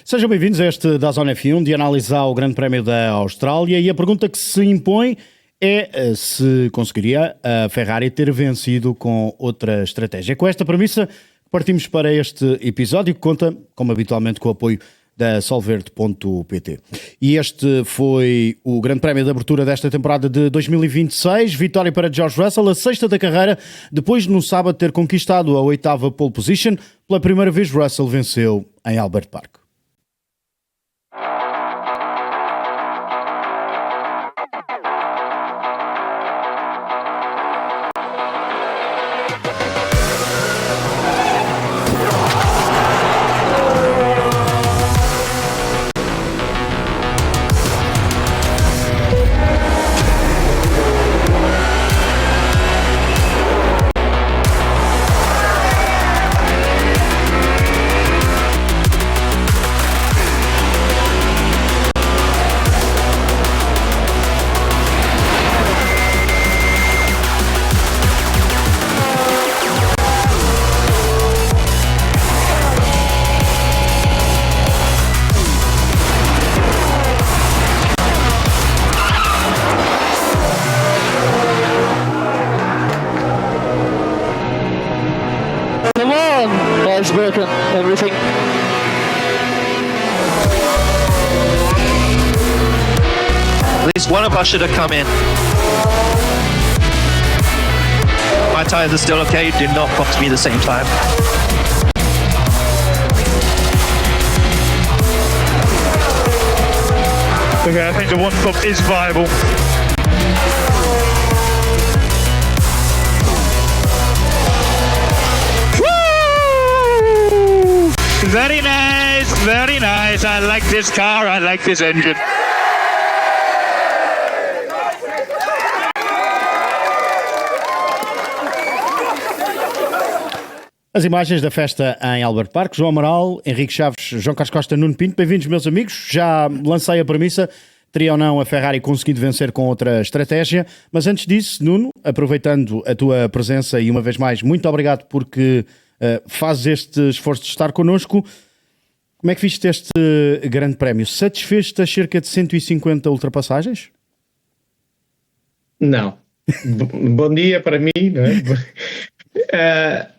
Sejam bem-vindos a este DAZN F1 de analisar o Grande Prémio da Austrália, e a pergunta que se impõe é se conseguiria a Ferrari ter vencido com outra estratégia. Com esta premissa partimos para este episódio, que conta, como habitualmente, com o apoio da Solverde.pt. E este foi o Grande Prémio de abertura desta temporada de 2026. Vitória para George Russell, a sexta da carreira, depois no sábado ter conquistado a oitava pole position. Pela primeira vez Russell venceu em Albert Park. Broken everything. At least one of us should have come in. My tires are still okay, did not pop to me at the same time. Okay, I think the one pump is viable. Very nice, very nice. I like this car, I like this engine. As imagens da festa em Albert Park. João Amaral, Henrique Chaves, João Carlos Costa, Nuno Pinto. Bem-vindos, meus amigos. Já lancei a premissa. Teria ou não a Ferrari conseguido vencer com outra estratégia? Mas antes disso, Nuno, aproveitando a tua presença e uma vez mais, muito obrigado porque fazes este esforço de estar connosco. Como é que viste este Grande Prémio? Satisfez-te a cerca de 150 ultrapassagens? Não. Bom dia para mim, não é?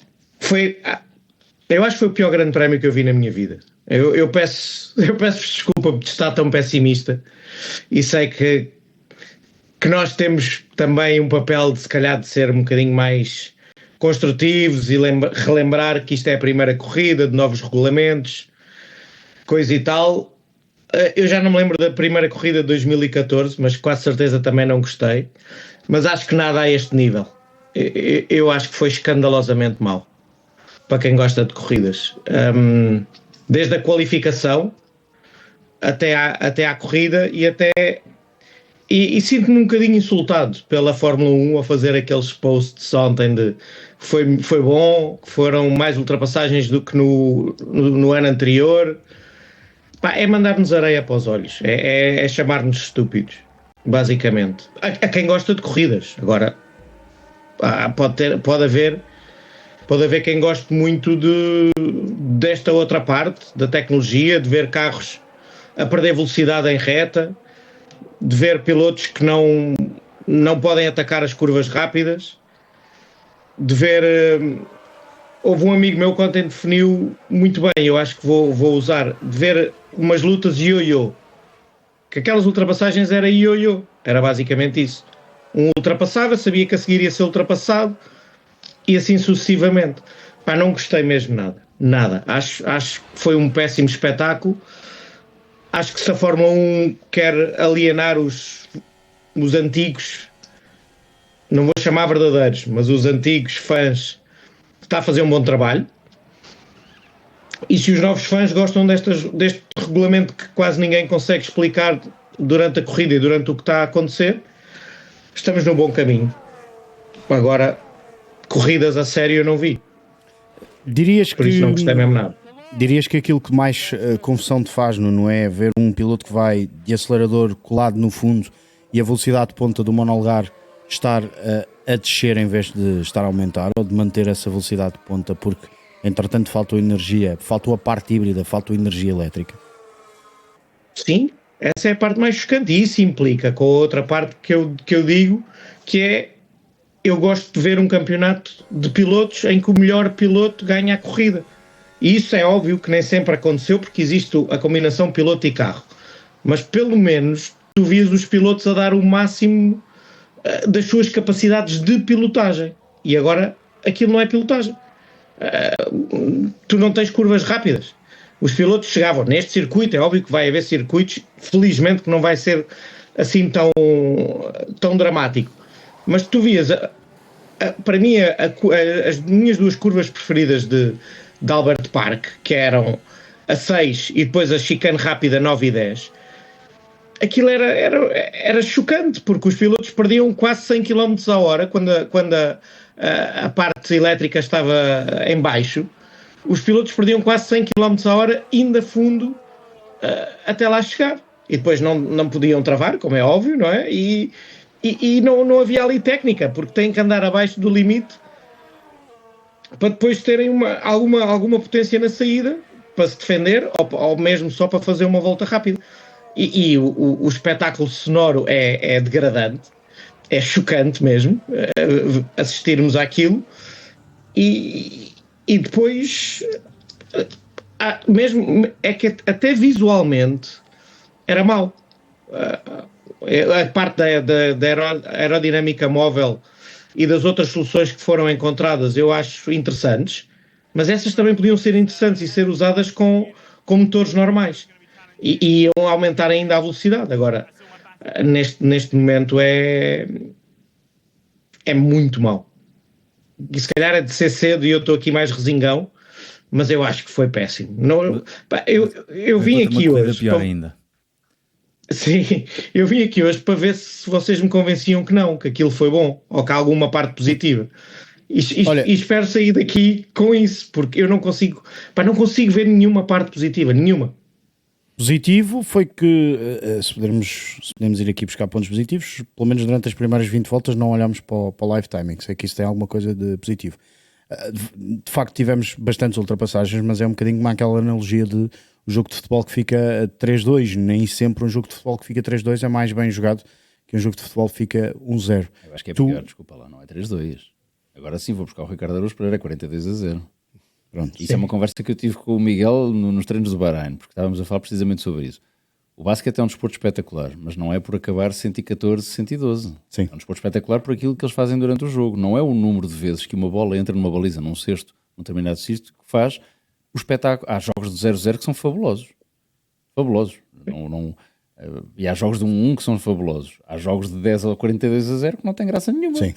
Eu acho que foi o pior Grande Prémio que eu vi na minha vida. Eu peço desculpa por estar tão pessimista, e sei que nós temos também um papel de, se calhar, de ser um bocadinho mais construtivos e relembrar que isto é a primeira corrida de novos regulamentos, coisa e tal. Eu já não me lembro da primeira corrida de 2014, mas quase certeza também não gostei. Mas acho que nada a este nível. Eu acho que foi escandalosamente mau para quem gosta de corridas. Desde a qualificação até à corrida e sinto-me um bocadinho insultado pela Fórmula 1 a fazer aqueles posts ontem de foi bom, que foram mais ultrapassagens do que no ano anterior. Pá, é mandar-nos areia para os olhos, é chamar-nos estúpidos, basicamente. A quem gosta de corridas. Agora, pode haver quem goste muito desta outra parte, da tecnologia, de ver carros a perder velocidade em reta, de ver pilotos que não podem atacar as curvas rápidas, de ver... houve um amigo meu que ontem definiu muito bem, eu acho que vou usar, de ver umas lutas ioiô, que aquelas ultrapassagens era ioiô, era basicamente isso. Um ultrapassava, sabia que a seguir ia ser ultrapassado, e assim sucessivamente. Pá, não gostei mesmo nada. Acho que foi um péssimo espetáculo. Acho que se a Fórmula 1 quer alienar os antigos, não vou chamar verdadeiros, mas os antigos fãs, está a fazer um bom trabalho. E se os novos fãs gostam deste regulamento que quase ninguém consegue explicar durante a corrida e durante o que está a acontecer, estamos no bom caminho. Agora, corridas a sério eu não vi. Por isso não gostei mesmo nada. Dirias que aquilo que mais confusão te faz, não é ver um piloto que vai de acelerador colado no fundo e a velocidade de ponta do monolugar estar a descer em vez de estar a aumentar, ou de manter essa velocidade de ponta, porque entretanto faltou energia, faltou a parte híbrida, faltou energia elétrica? Sim, essa é a parte mais chocante e isso implica com a outra parte que eu digo, que é, eu gosto de ver um campeonato de pilotos em que o melhor piloto ganha a corrida. E isso é óbvio que nem sempre aconteceu porque existe a combinação piloto e carro. Mas pelo menos tu vias os pilotos a dar o máximo das suas capacidades de pilotagem. E agora aquilo não é pilotagem. Tu não tens curvas rápidas. Os pilotos chegavam neste circuito, é óbvio que vai haver circuitos, felizmente que não vai ser assim tão dramático. Mas tu vias, para mim, as minhas duas curvas preferidas de Albert Park, que eram a 6 e depois a chicane rápida 9 e 10, aquilo era chocante, porque os pilotos perdiam quase 100 km a hora quando a parte elétrica estava em baixo. Os pilotos perdiam quase 100 km a hora indo a fundo até lá chegar. E depois não podiam travar, como é óbvio, não é? E não havia ali técnica, porque têm que andar abaixo do limite para depois terem alguma potência na saída, para se defender, ou mesmo só para fazer uma volta rápida. E o espetáculo sonoro é degradante, é chocante mesmo assistirmos àquilo. E depois, mesmo, é que até visualmente era mau. A parte da aerodinâmica móvel e das outras soluções que foram encontradas eu acho interessantes, mas essas também podiam ser interessantes e ser usadas com motores normais e iam aumentar ainda a velocidade. Agora, neste momento é muito mau. E se calhar é de ser cedo e eu estou aqui mais resingão, mas eu acho que foi péssimo. Eu vim aqui hoje. Pior ainda. Sim, eu vim aqui hoje para ver se vocês me convenciam que não, que aquilo foi bom, ou que há alguma parte positiva. E espero sair daqui com isso, porque eu não consigo ver nenhuma parte positiva, nenhuma. Positivo foi que, se podemos ir aqui buscar pontos positivos, pelo menos durante as primeiras 20 voltas não olhámos para o live timing, sei que isso tem alguma coisa de positivo. De facto tivemos bastantes ultrapassagens, mas é um bocadinho como aquela analogia de o jogo de futebol que fica 3-2, nem sempre um jogo de futebol que fica 3-2 é mais bem jogado que um jogo de futebol que fica 1-0. Eu acho que é pior, desculpa lá, não é 3-2. Agora sim vou buscar o Ricardo Araújo Pereira 42-0. Pronto, isso é uma conversa que eu tive com o Miguel nos treinos do Bahrein, porque estávamos a falar precisamente sobre isso. O basquete é um desporto espetacular, mas não é por acabar 114-112. Sim. É um desporto espetacular por aquilo que eles fazem durante o jogo. Não é o número de vezes que uma bola entra numa baliza, num cesto, num determinado cesto, que faz o espetáculo. Há jogos de 0-0 que são fabulosos. Fabulosos. E há jogos de 1-1 que são fabulosos. Há jogos de 10 ou 42-0 que não têm graça nenhuma. Sim.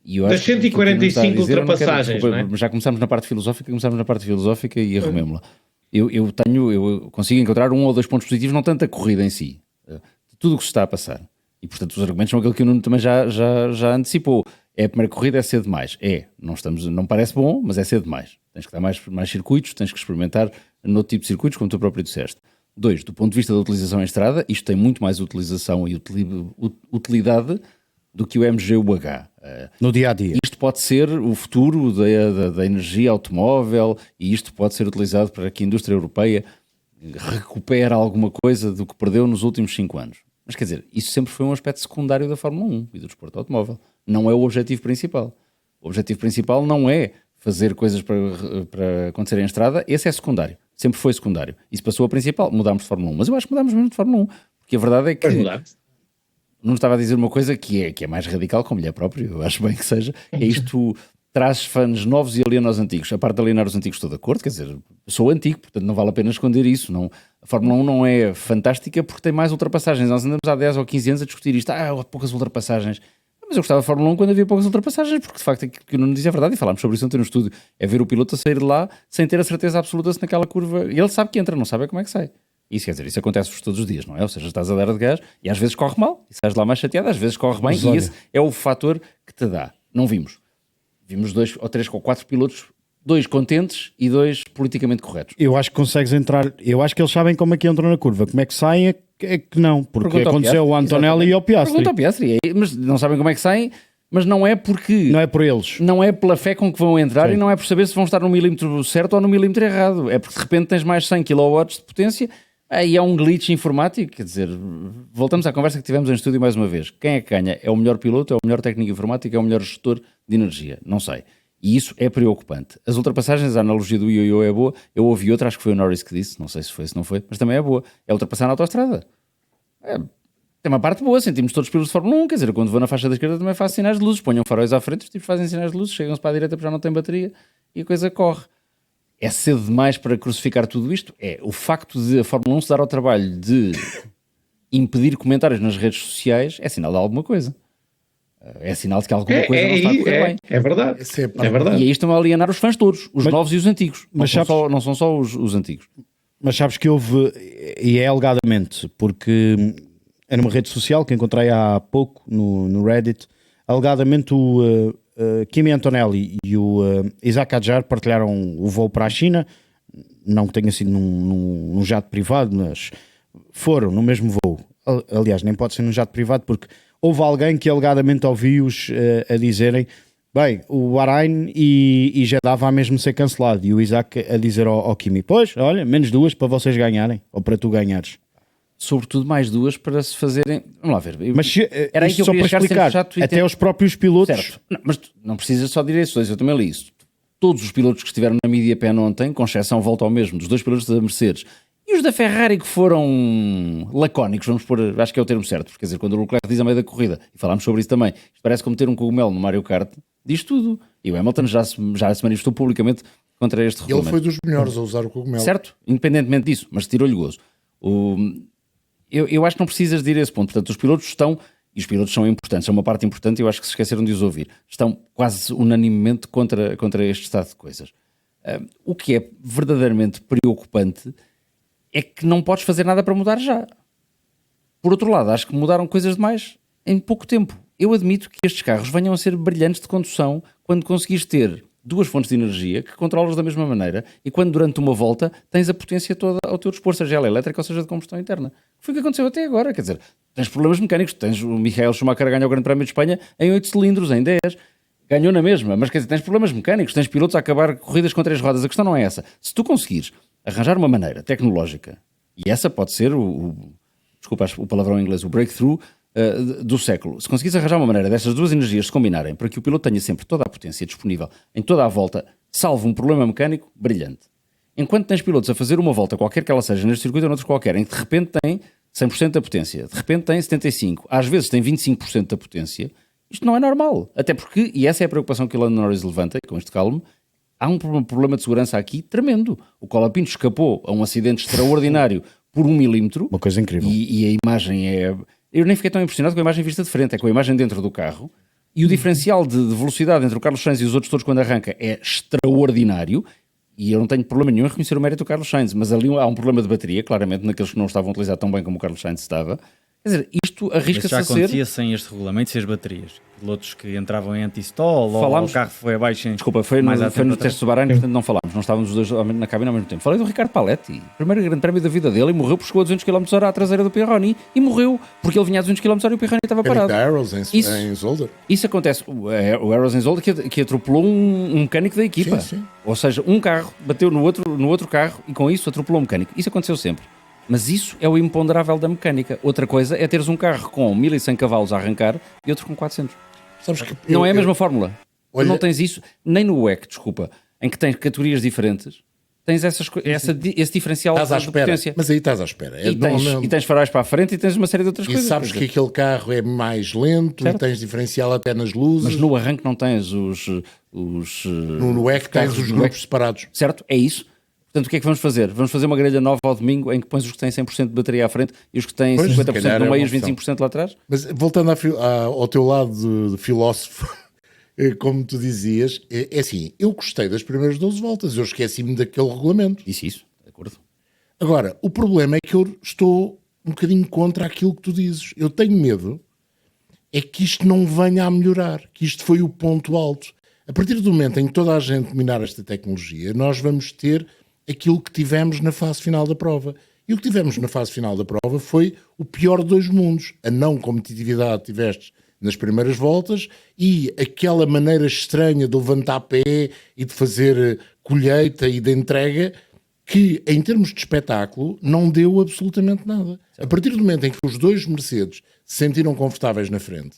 E eu das acho 145 ultrapassagens, não é? Já começámos na parte filosófica e arrumemos-la. Eu consigo encontrar 1 ou 2 pontos positivos, não tanto a corrida em si, de tudo o que se está a passar. E portanto os argumentos são aquilo que o Nuno também já antecipou. É a primeira corrida, é cedo demais. Não parece bom, mas é cedo demais. Tens que dar mais circuitos, tens que experimentar noutro tipo de circuitos, como tu próprio disseste. 2, do ponto de vista da utilização em estrada, isto tem muito mais utilização e utilidade do que o MGUH. No dia-a-dia. Isto pode ser o futuro da energia automóvel e isto pode ser utilizado para que a indústria europeia recupere alguma coisa do que perdeu nos últimos 5 anos. Mas quer dizer, isso sempre foi um aspecto secundário da Fórmula 1 e do desporto automóvel. Não é o objetivo principal. O objetivo principal não é fazer coisas para acontecer em estrada, esse é secundário. Sempre foi secundário. Isso passou a principal, mudámos de Fórmula 1. Mas eu acho que mudámos mesmo de Fórmula 1. Porque a verdade é que... Não estava a dizer uma coisa que é mais radical, como lhe é próprio, eu acho bem que seja, é isto traz fãs novos e aliena aos antigos. A parte de alienar os antigos estou de acordo, quer dizer, sou antigo, portanto não vale a pena esconder isso. Não, a Fórmula 1 não é fantástica porque tem mais ultrapassagens. Nós andamos há 10 ou 15 anos a discutir isto, há poucas ultrapassagens. Mas eu gostava da Fórmula 1 quando havia poucas ultrapassagens, porque de facto aquilo que eu não dizia a verdade, e falámos sobre isso ontem no estúdio, é ver o piloto a sair de lá sem ter a certeza absoluta se naquela curva, e ele sabe que entra, não sabe como é que sai. Isso quer dizer, isso acontece-vos todos os dias, não é? Ou seja, estás a dar de gás e às vezes corre mal, e sais lá mais chateado, às vezes corre bem, e esse é o fator que te dá. Não vimos 2 ou 3 ou 4 pilotos, 2 contentes e 2 politicamente corretos. Eu acho que consegues entrar, eu acho que eles sabem como é que entram na curva, como é que saem é que não, porque pergunta aconteceu ao Antonelli e ao Piastri. Pergunta ao Piastri, mas não sabem como é que saem, mas não é porque... Não é por eles. Não é pela fé com que vão entrar. Sim. E não é por saber se vão estar no milímetro certo ou no milímetro errado. É porque de repente tens mais 100 kW de potência. Aí é um glitch informático, quer dizer, voltamos à conversa que tivemos em estúdio mais uma vez. Quem é que ganha? É o melhor piloto, é o melhor técnico informático, é o melhor gestor de energia? Não sei. E isso é preocupante. As ultrapassagens, a analogia do ioiô é boa. Eu ouvi outra, acho que foi o Norris que disse, não sei se foi, se não foi, mas também é boa. É ultrapassar na autoestrada. Tem uma parte boa, sentimos todos pilotos de Fórmula 1, quer dizer, quando vou na faixa da esquerda também faço sinais de luzes, ponham faróis à frente, os tipos fazem sinais de luzes, chegam-se para a direita porque já não tem bateria e a coisa corre. É cedo demais para crucificar tudo isto? É. O facto de a Fórmula 1 se dar ao trabalho de impedir comentários nas redes sociais é sinal de alguma coisa. É sinal de que alguma coisa não está a correr bem. É verdade. É verdade. E aí estão a alienar os fãs todos, os novos e os antigos. Mas não são só os antigos. Mas sabes que houve, e é alegadamente, porque é numa rede social que encontrei há pouco no Reddit, alegadamente o Kimi Antonelli e o Isaac Hadjar partilharam o voo para a China, não que tenha sido num jato privado, mas foram no mesmo voo. Aliás, nem pode ser num jato privado, porque houve alguém que alegadamente ouviu-os a dizerem: bem, o Bahrein e Jeddah vai mesmo ser cancelado. E o Isaac a dizer ao Kimi: pois, olha, menos 2 para vocês ganharem, ou para tu ganhares. Sobretudo mais 2 para se fazerem... Vamos lá ver. Mas era aí que eu só queria para explicar, até os próprios pilotos... Certo. Não, mas não precisas só de direções, eu também li isso. Todos os pilotos que estiveram na Media Pen ontem, com exceção, volta ao mesmo, dos 2 pilotos da Mercedes e os da Ferrari que foram lacónicos, vamos pôr, acho que é o termo certo, porque quer dizer, quando o Leclerc diz a meio da corrida, e falámos sobre isso também, isto parece como ter um cogumelo no Mario Kart, diz tudo. E o Hamilton já se manifestou publicamente contra este regulamento. Ele foi dos melhores a usar o cogumelo. Certo, independentemente disso, mas tirou-lhe gozo. Eu acho que não precisas de ir a esse ponto. Portanto, os pilotos estão, e os pilotos são importantes, são uma parte importante, e eu acho que se esqueceram de os ouvir, estão quase unanimemente contra este estado de coisas. O que é verdadeiramente preocupante é que não podes fazer nada para mudar já. Por outro lado, acho que mudaram coisas demais em pouco tempo. Eu admito que estes carros venham a ser brilhantes de condução quando conseguires ter 2 fontes de energia que controlas da mesma maneira e quando durante uma volta tens a potência toda ao teu dispor, seja ela elétrica ou seja de combustão interna. Foi o que aconteceu até agora, quer dizer, tens problemas mecânicos, tens o Michael Schumacher a ganhar o Grande Prémio de Espanha em 8 cilindros, em 10, ganhou na mesma, mas quer dizer, tens problemas mecânicos, tens pilotos a acabar corridas com 3 rodas, a questão não é essa. Se tu conseguires arranjar uma maneira tecnológica, e essa pode ser desculpa o palavrão em inglês, o breakthrough do século. Se conseguires arranjar uma maneira destas 2 energias se combinarem para que o piloto tenha sempre toda a potência disponível em toda a volta, salvo um problema mecânico, brilhante. Enquanto tens pilotos a fazer uma volta, qualquer que ela seja, neste circuito ou noutro qualquer, em que de repente tem 100% da potência, de repente tem 75%, às vezes tem 25% da potência, isto não é normal. Até porque, e essa é a preocupação que o Lando Norris levanta, com este calmo, há um problema de segurança aqui tremendo. O Colapinto escapou a um acidente extraordinário por 1 milímetro. Uma coisa incrível. E a imagem é... Eu nem fiquei tão impressionado com a imagem vista de frente, é com a imagem dentro do carro. E o diferencial de velocidade entre o Carlos Sainz e os outros todos quando arranca é extraordinário. E eu não tenho problema nenhum em reconhecer o mérito do Carlos Sainz, mas ali há um problema de bateria, claramente, naqueles que não estavam a utilizar tão bem como o Carlos Sainz estava. Quer dizer, isto arrisca-se a ser... já acontecia sem este regulamento, sem as baterias. Pilotos que entravam em anti-stall, ou o carro foi abaixo em... Desculpa, foi no teste do Bahrein, portanto não falámos. Não estávamos os 2 na cabine ao mesmo tempo. Falei do Ricardo Paletti, primeiro grande prémio da vida dele, e morreu porque chegou a 200 km/h à traseira do Pironi, e morreu porque ele vinha a 200 km/h e o Pironi estava parado. Da Arrows em Zolder. Isso acontece. O Arrows em Zolder que atropelou um mecânico da equipa. Sim. Ou seja, um carro bateu no outro carro e com isso atropelou um mecânico. Isso aconteceu sempre. Mas isso é o imponderável da mecânica. Outra coisa é teres um carro com 1100 cavalos a arrancar e outro com 400. Sabes que não é a mesma fórmula. Olha, não tens isso, nem no WEC, desculpa, em que tens categorias diferentes, tens esse diferencial de potência. Mas aí estás à espera. E tens faróis para a frente e tens uma série de outras coisas. E sabes que aquele carro é mais lento, certo? E tens diferencial até nas luzes. Mas no arranque não tens no WEC tens os grupos separados. Certo? É isso. Portanto, o que é que vamos fazer? Vamos fazer uma grelha nova ao domingo em que pões os que têm 100% de bateria à frente e os que têm 50% no meio e os 25% lá atrás? Mas voltando ao teu lado de filósofo, como tu dizias, é assim, eu gostei das primeiras 12 voltas, eu esqueci-me daquele regulamento. Disse isso, de acordo. Agora, o problema é que eu estou um bocadinho contra aquilo que tu dizes. Eu tenho medo é que isto não venha a melhorar, que isto foi o ponto alto. A partir do momento em que toda a gente dominar esta tecnologia, nós vamos ter aquilo que tivemos na fase final da prova. E o que tivemos na fase final da prova foi o pior de 2 mundos. A não competitividade que tiveste nas primeiras voltas e aquela maneira estranha de levantar pé e de fazer colheita e de entrega que, em termos de espetáculo, não deu absolutamente nada. A partir do momento em que os dois Mercedes se sentiram confortáveis na frente,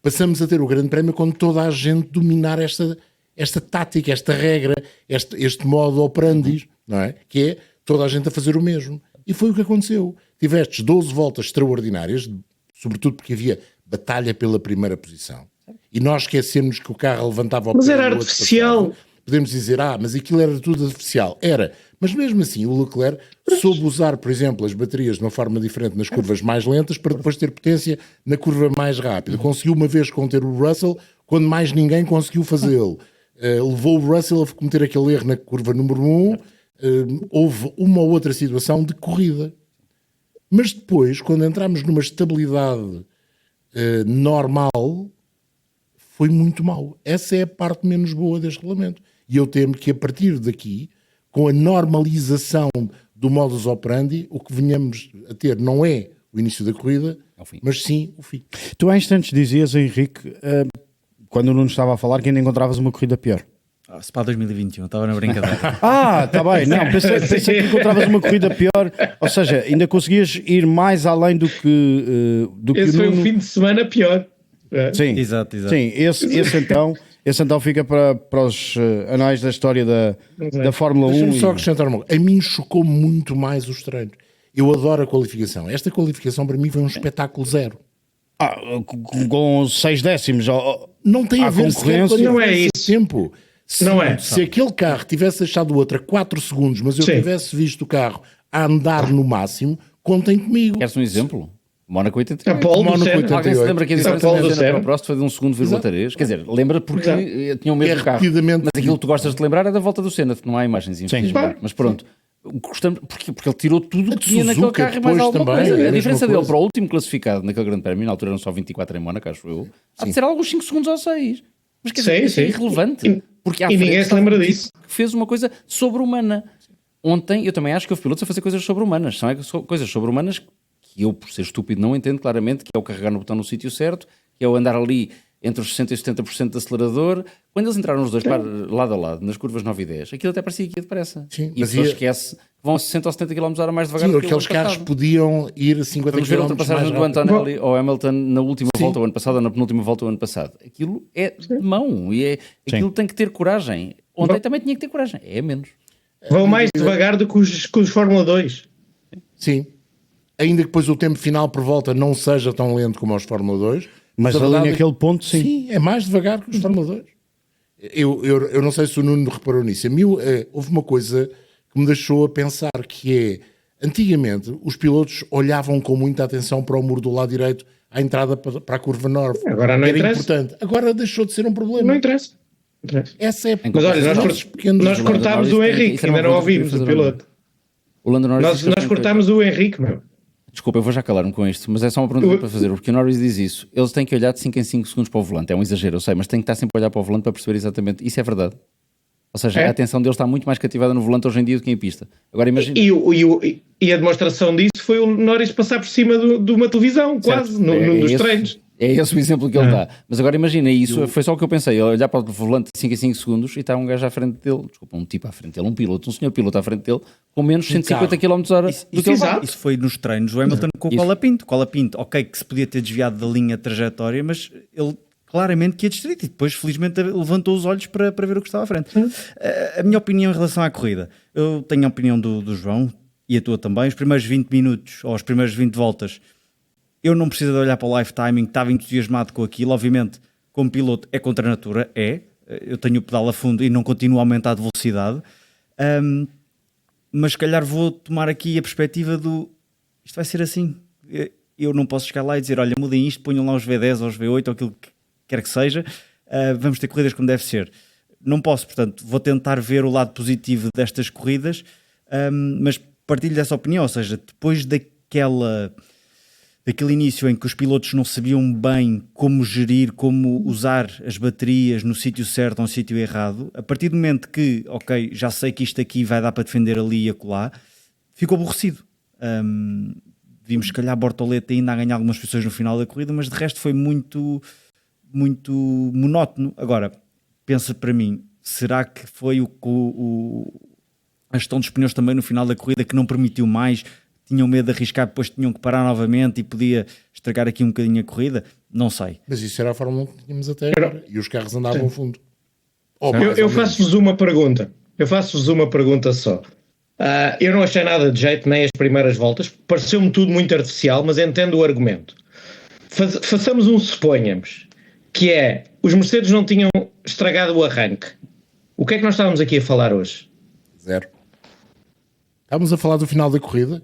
passamos a ter o Grande Prémio com toda a gente dominar esta tática, esta regra, este modo operandi, não é? Que é toda a gente a fazer o mesmo. E foi o que aconteceu. Tivestes 12 voltas extraordinárias, sobretudo porque havia batalha pela primeira posição. E nós esquecemos que o carro levantava ao Mas pé era do outro artificial. passado. Podemos dizer, mas aquilo era tudo artificial. Era. Mas mesmo assim, o Leclerc soube usar, por exemplo, as baterias de uma forma diferente nas curvas mais lentas para depois ter potência na curva mais rápida. Conseguiu uma vez conter o Russell quando mais ninguém conseguiu fazê-lo. Levou o Russell a cometer aquele erro na curva número 1. Houve uma ou outra situação de corrida. Mas depois, quando entramos numa estabilidade normal, foi muito mau. Essa é a parte menos boa deste regulamento. E eu temo que a partir daqui, com a normalização do modus operandi, o que venhamos a ter não é o início da corrida, mas sim o fim. Tu há instantes dizias, Henrique, quando o Nuno estava a falar, que ainda encontravas uma corrida pior. Se para 2021, estava na brincadeira. Está bem. Não, pensei que encontravas uma corrida pior. Ou seja, ainda conseguias ir mais além do que Esse o foi Nuno... um fim de semana pior. Sim, Exato. Sim, esse então fica para os anais da história da Fórmula 1. Deixa-me só acrescentar uma coisa. A mim chocou muito mais os treinos. Eu adoro a qualificação. Esta qualificação para mim foi um espetáculo zero. Com 6 décimos. Não tem a ver concorrência. sequer com Não é isso. tempo. Se aquele carro tivesse deixado o outro a 4 segundos, mas eu tivesse visto o carro a andar no máximo, contem comigo. Queres um exemplo? Mónaco 88. A pole do Senna. Alguém se lembra que a diferença Pole do da Senna para Senna. o Prost foi de 1,3 Quer dizer, lembra porque tinha o mesmo carro. repetidamente. Mas aquilo que tu gostas de lembrar é da volta do Senna, não há imagens, infelizmente. Mas pronto. Porque ele tirou tudo o que tinha naquele Suzuka carro e mais depois alguma também, coisa. é a A mesma diferença dele coisa. para o último classificado naquele grande prémio, na altura eram só 24 em Mónaco, acho eu, há de ser alguns 5 segundos ou 6. Mas quer dizer, isso é irrelevante. Porque à E ninguém frente se lembra estava um disso. tipo que fez uma coisa sobre-humana. Ontem eu também acho que houve pilotos a fazer coisas sobre-humanas. São coisas sobre-humanas que eu, por ser estúpido, não entendo claramente, que é o carregar no botão no sítio certo, que é o andar ali entre os 60% e 70% de acelerador. Quando eles entraram os dois lado a lado, nas curvas 9 e 10, aquilo até parecia que ia depressa. Sim, E a pessoa esquece que vão a 60 ou 70 km/h mais devagar Sim, do que aqueles o ano carros passado. podiam ir a 50 Vamos ver a km mais ultrapassagem do rápido. Antonelli ou Hamilton na última volta o ano passado ou na penúltima volta o ano passado. Aquilo é de mão e aquilo tem que ter coragem. Ontem também tinha que ter coragem. É menos. Vão mais devagar do que os Fórmula 2. Sim. Ainda que depois o tempo final por volta não seja tão lento como os Fórmula 2. Mas a ali verdade naquele ponto, sim. Sim, é mais devagar que os Fórmula 2. Eu não sei se o Nuno reparou nisso. A mim houve uma coisa que me deixou a pensar, que é, antigamente os pilotos olhavam com muita atenção para o muro do lado direito à entrada para a curva norte. Agora não Era interessa. importante. Agora deixou de ser um problema. Não interessa. Essa é Mas olha, nós Lando cortámos Norris o tem- Henrique, isso era ainda uma não coisa que eu ouvimos queria o fazer piloto. O Lando Norris Nós diz que cortámos o Henrique, meu. Desculpa, eu vou já calar-me com isto, mas é só uma pergunta para fazer. Porque o Norris diz isso. Eles têm que olhar de 5 em 5 segundos para o volante. É um exagero, eu sei, mas têm que estar sempre a olhar para o volante para perceber exatamente. Isso é verdade. Ou seja, a atenção deles está muito mais cativada no volante hoje em dia do que em pista. Agora imagina. E a demonstração disso foi o Norris passar por cima de uma televisão, quase, num dos treinos. É esse o exemplo que ele dá. Mas agora imagina isso, foi só o que eu pensei. Olhar para o volante de 5 em 5 segundos e está um gajo à frente dele, desculpa, um tipo à frente dele, um senhor piloto à frente dele, com menos 150 km/h do que ele vai. Isso foi nos treinos. O Hamilton com o Colapinto. Colapinto, ok, que se podia ter desviado da linha de trajetória, mas ele claramente que ia distrito e depois felizmente levantou os olhos para ver o que estava à frente. A minha opinião em relação à corrida, eu tenho a opinião do João e a tua também. Os primeiros 20 minutos ou as primeiras 20 voltas, eu não preciso de olhar para o live timing, estava entusiasmado com aquilo. Obviamente, como piloto, é contra a natura, eu tenho o pedal a fundo e não continuo a aumentar de velocidade, mas se calhar vou tomar aqui a perspectiva isto vai ser assim, eu não posso chegar lá e dizer, olha, mudem isto, ponham lá os V10 ou os V8 ou aquilo que quer que seja, vamos ter corridas como deve ser. Não posso, portanto, vou tentar ver o lado positivo destas corridas, mas partilho dessa opinião, ou seja, depois daquele início em que os pilotos não sabiam bem como gerir, como usar as baterias no sítio certo ou no sítio errado, a partir do momento que, ok, já sei que isto aqui vai dar para defender ali e acolá, ficou aborrecido. Vimos, se calhar, Bortoleto ainda a ganhar algumas posições no final da corrida, mas de resto foi muito, muito monótono. Agora, pensa para mim, será que foi a gestão dos pneus também no final da corrida que não permitiu mais, tinham medo de arriscar, depois tinham que parar novamente e podia estragar aqui um bocadinho a corrida, não sei. Mas isso era a Fórmula 1 que tínhamos até agora, e os carros andavam ao fundo. Eu faço-vos uma pergunta. Só. Eu não achei nada de jeito, nem as primeiras voltas. Pareceu-me tudo muito artificial, mas entendo o argumento. Façamos suponhamos, que é, os Mercedes não tinham estragado o arranque. O que é que nós estávamos aqui a falar hoje? Zero. Estávamos a falar do final da corrida?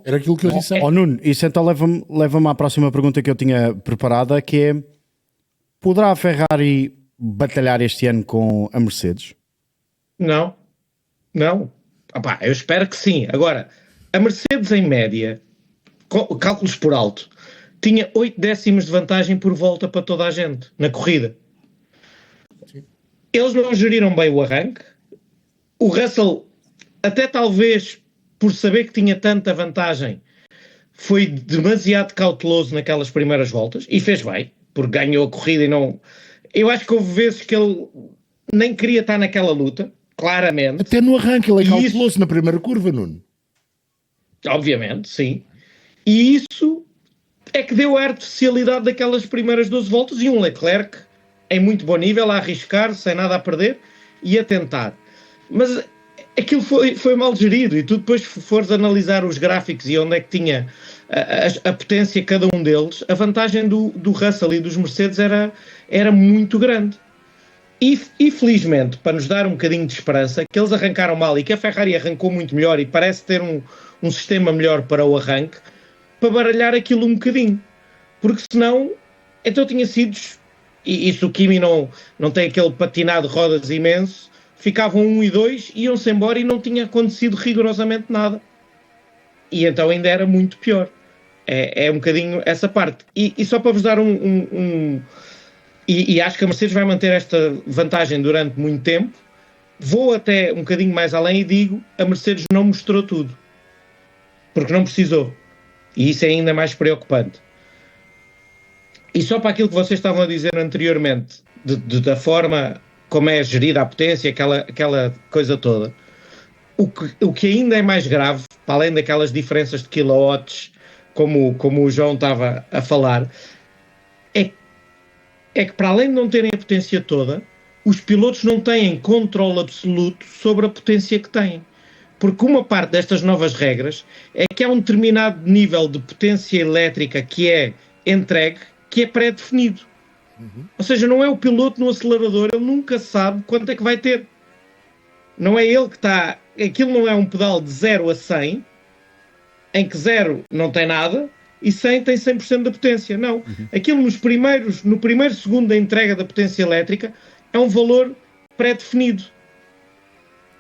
Era aquilo que eu disse. Nuno, isso então leva-me à próxima pergunta que eu tinha preparada, que é: poderá a Ferrari batalhar este ano com a Mercedes? Não. Eu espero que sim. Agora, a Mercedes em média, cálculos por alto, tinha 8 décimos de vantagem por volta para toda a gente na corrida. Sim. Eles não geriram bem o arranque. O Russell, até talvez por saber que tinha tanta vantagem, foi demasiado cauteloso naquelas primeiras voltas, e fez bem, porque ganhou a corrida e não... Eu acho que houve vezes que ele nem queria estar naquela luta, claramente. Até no arranque ele é cauteloso na primeira curva, Nuno. Obviamente, sim. E isso é que deu a artificialidade daquelas primeiras 12 voltas, e um Leclerc em muito bom nível, a arriscar, sem nada a perder, e a tentar. Mas aquilo foi mal gerido, e tu depois fores analisar os gráficos e onde é que tinha a potência cada um deles, a vantagem do Russell e dos Mercedes era muito grande. E felizmente, para nos dar um bocadinho de esperança, que eles arrancaram mal e que a Ferrari arrancou muito melhor e parece ter um sistema melhor para o arranque, para baralhar aquilo um bocadinho. Porque senão, então tinha sido... E se o Kimi não tem aquele patinado de rodas imenso, ficavam 1 e 2, iam-se embora e não tinha acontecido rigorosamente nada. E então ainda era muito pior. É um bocadinho essa parte. E só para vos dar E acho que a Mercedes vai manter esta vantagem durante muito tempo. Vou até um bocadinho mais além e digo, a Mercedes não mostrou tudo. Porque não precisou. E isso é ainda mais preocupante. E só para aquilo que vocês estavam a dizer anteriormente, da forma como é gerida a potência, aquela coisa toda, o que ainda é mais grave, para além daquelas diferenças de kilowatts, como o João estava a falar, é que para além de não terem a potência toda, os pilotos não têm controle absoluto sobre a potência que têm. Porque uma parte destas novas regras é que há um determinado nível de potência elétrica que é entregue, que é pré-definido. Ou seja, não é o piloto no acelerador, ele nunca sabe quanto é que vai ter. Não é ele que está... Aquilo não é um pedal de 0 a 100, em que 0 não tem nada e 100 tem 100% da potência. Não. Aquilo no primeiro segundo da entrega da potência elétrica é um valor pré-definido.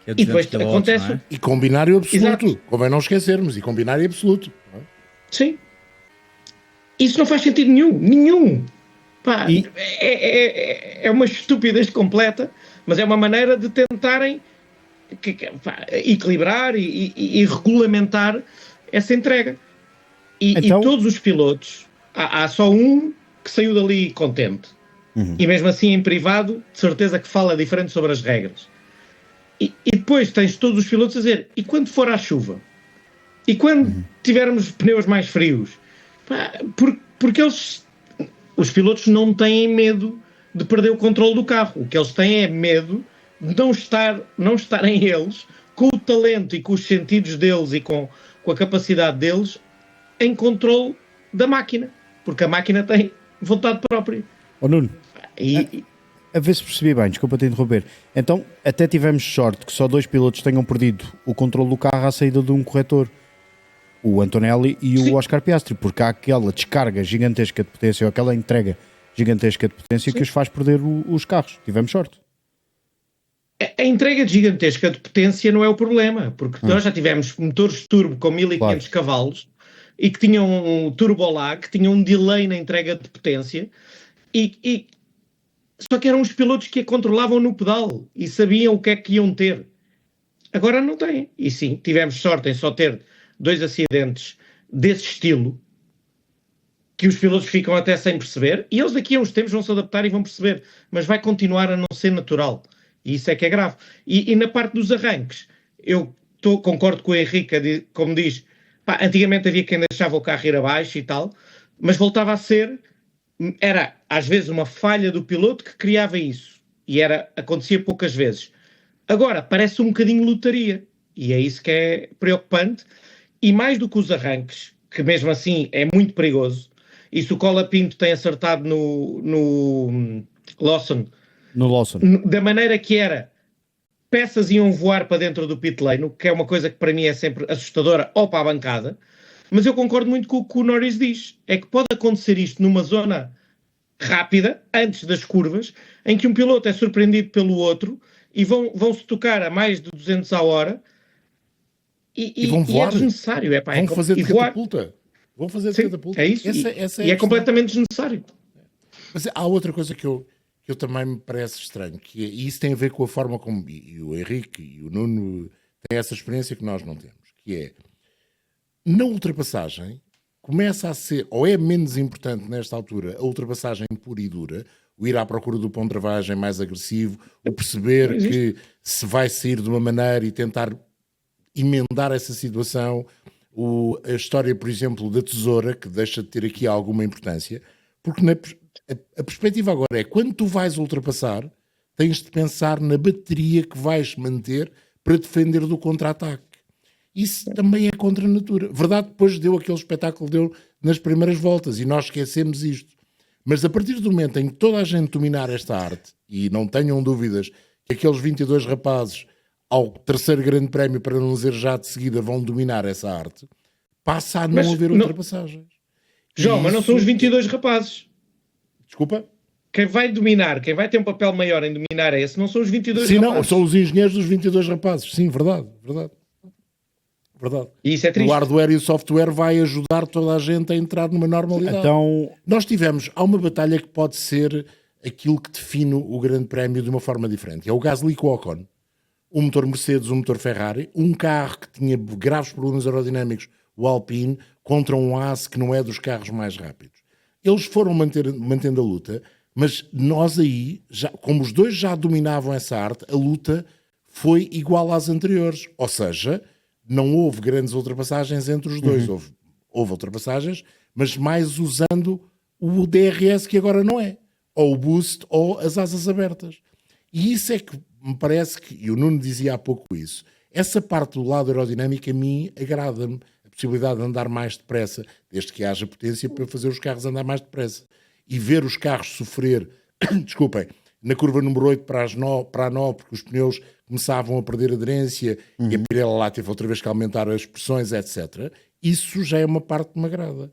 É e depois acontece... E com binário absoluto. Exato. Convém não esquecermos. E com binário absoluto. Sim. Isso não faz sentido nenhum. Pá, é uma estupidez completa, mas é uma maneira de tentarem equilibrar e regulamentar essa entrega. Então... E todos os pilotos, há só um que saiu dali contente. E mesmo assim em privado, de certeza que fala diferente sobre as regras. E depois tens todos os pilotos a dizer, e quando for à chuva? E quando tivermos pneus mais frios? Pá, porque os pilotos não têm medo de perder o controle do carro. O que eles têm é medo de não estarem eles, com o talento e com os sentidos deles e com a capacidade deles, em controle da máquina. Porque a máquina tem vontade própria. Nuno, a ver se percebi bem, desculpa te interromper. Então, até tivemos sorte que só 2 pilotos tenham perdido o controle do carro à saída de um corretor. O Antonelli e o Oscar Piastri, porque há aquela descarga gigantesca de potência, ou aquela entrega gigantesca de potência que os faz perder os carros. Tivemos sorte. A entrega gigantesca de potência não é o problema, porque nós já tivemos motores turbo com 1500 cavalos e que tinham um turbo lag, que tinham um delay na entrega de potência, e só que eram os pilotos que a controlavam no pedal e sabiam o que é que iam ter. Agora não têm. E sim, tivemos sorte em só ter 2 acidentes desse estilo, que os pilotos ficam até sem perceber, e eles daqui a uns tempos vão se adaptar e vão perceber, mas vai continuar a não ser natural. E isso é que é grave. E na parte dos arranques, eu concordo com o Henrique, como diz, pá, antigamente havia quem deixava o carro ir abaixo e tal, mas voltava a ser, era às vezes uma falha do piloto que criava isso. E acontecia poucas vezes. Agora, parece um bocadinho lotaria. E é isso que é preocupante. E mais do que os arranques, que mesmo assim é muito perigoso, e se o Colapinto tem acertado no Lawson, da maneira que era, peças iam voar para dentro do pit lane, que é uma coisa que para mim é sempre assustadora, ou para a bancada, mas eu concordo muito com o que o Norris diz, é que pode acontecer isto numa zona rápida, antes das curvas, em que um piloto é surpreendido pelo outro, e vão-se tocar a mais de 200 a hora, e vão voar. É desnecessário. Vão fazer de catapulta. Vão fazer de catapulta. É isso. Essa é completamente desnecessário. Mas há outra coisa que eu também me parece estranho, e isso tem a ver com a forma como e o Henrique e o Nuno têm essa experiência que nós não temos, que é, na ultrapassagem, começa a ser, ou é menos importante nesta altura, a ultrapassagem pura e dura, o ir à procura do ponto de travagem mais agressivo, o perceber que se vai sair de uma maneira e tentar emendar essa situação, a história, por exemplo, da tesoura, que deixa de ter aqui alguma importância, porque a perspectiva agora é, quando tu vais ultrapassar, tens de pensar na bateria que vais manter para defender do contra-ataque. Isso também é contra a natura. Verdade, depois deu aquele espetáculo que deu nas primeiras voltas, e nós esquecemos isto. Mas a partir do momento em que toda a gente dominar esta arte, e não tenham dúvidas que aqueles 22 rapazes ao terceiro grande prémio, para não dizer já de seguida, vão dominar essa arte, passa a não haver ultrapassagens. João, mas não são os 22 rapazes. Desculpa? Quem vai dominar, quem vai ter um papel maior em dominar esse, não são os 22 rapazes. Sim, não, são os engenheiros dos 22 rapazes. Sim, verdade. E isso é triste. O hardware e o software vai ajudar toda a gente a entrar numa normalidade. Então, há uma batalha que pode ser aquilo que define o grande prémio de uma forma diferente. É o Gasly com o Ocon. Um motor Mercedes, um motor Ferrari, um carro que tinha graves problemas aerodinâmicos, o Alpine, contra um Haas que não é dos carros mais rápidos. Eles foram mantendo a luta, mas nós aí, como os dois já dominavam essa arte, a luta foi igual às anteriores. Ou seja, não houve grandes ultrapassagens entre os dois. Houve ultrapassagens, mas mais usando o DRS, que agora não é. Ou o boost, ou as asas abertas. E isso é que me parece que, e o Nuno dizia há pouco isso, essa parte do lado aerodinâmico a mim agrada-me, a possibilidade de andar mais depressa, desde que haja potência para fazer os carros andar mais depressa. E ver os carros sofrer, desculpem, na curva número 8 para a 9, porque os pneus começavam a perder aderência e a Pirelli lá teve outra vez que aumentar as pressões, etc. Isso já é uma parte que me agrada.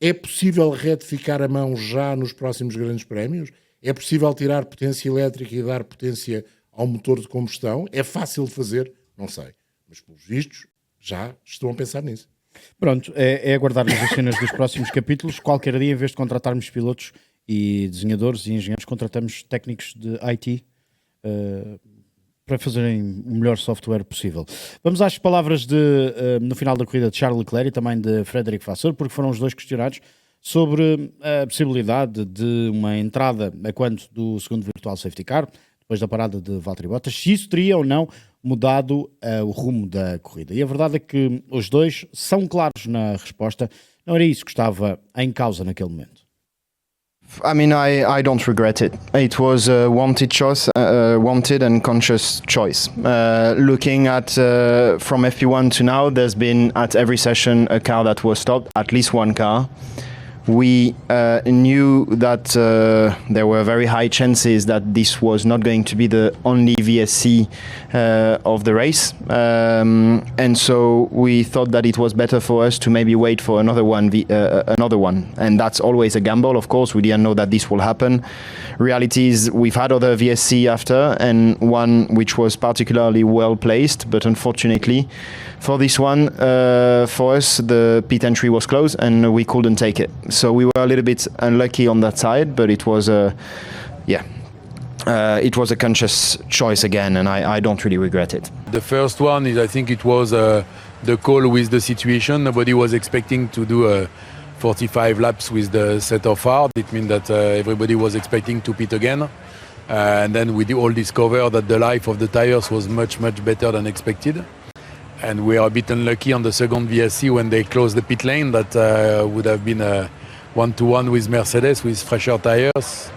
É possível retificar a mão já nos próximos grandes prémios? É possível tirar potência elétrica e dar potência ao motor de combustão? É fácil de fazer? Não sei. Mas, pelos vistos, já estão a pensar nisso. Pronto, é aguardar as cenas dos próximos capítulos. Qualquer dia, em vez de contratarmos pilotos e desenhadores e engenheiros, contratamos técnicos de IT para fazerem o melhor software possível. Vamos às palavras no final da corrida de Charles Leclerc e também de Frederico Vasseur, porque foram os dois questionados sobre a possibilidade de uma entrada a quanto do segundo virtual safety car, depois da parada de Valtteri Bottas, se isso teria ou não mudado o rumo da corrida. E a verdade é que os dois são claros na resposta. Não era isso que estava em causa naquele momento. I mean, I don't regret it. It was a wanted choice, wanted and conscious choice. Looking at from FP1 to now, there's been at every session a car that was stopped, at least one car. We knew that there were very high chances that this was not going to be the only VSC of the race, and so we thought that it was better for us to maybe wait for another one, and that's always a gamble. Of course, we didn't know that this will happen. Reality is we've had other VSC after, and one which was particularly well placed, but unfortunately for this one, for us, the pit entry was closed and we couldn't take it. So we were a little bit unlucky on that side, but it was it was a conscious choice again, and I don't really regret it. The first one is, I think it was the call with the situation. Nobody was expecting to do 45 laps with the set of hard. It means that everybody was expecting to pit again. And then we all discovered that the life of the tires was much better than expected. And we are a bit unlucky on the second VSC when they closed the pit lane. That would have been a 1-to-1 with Mercedes with fresher tires.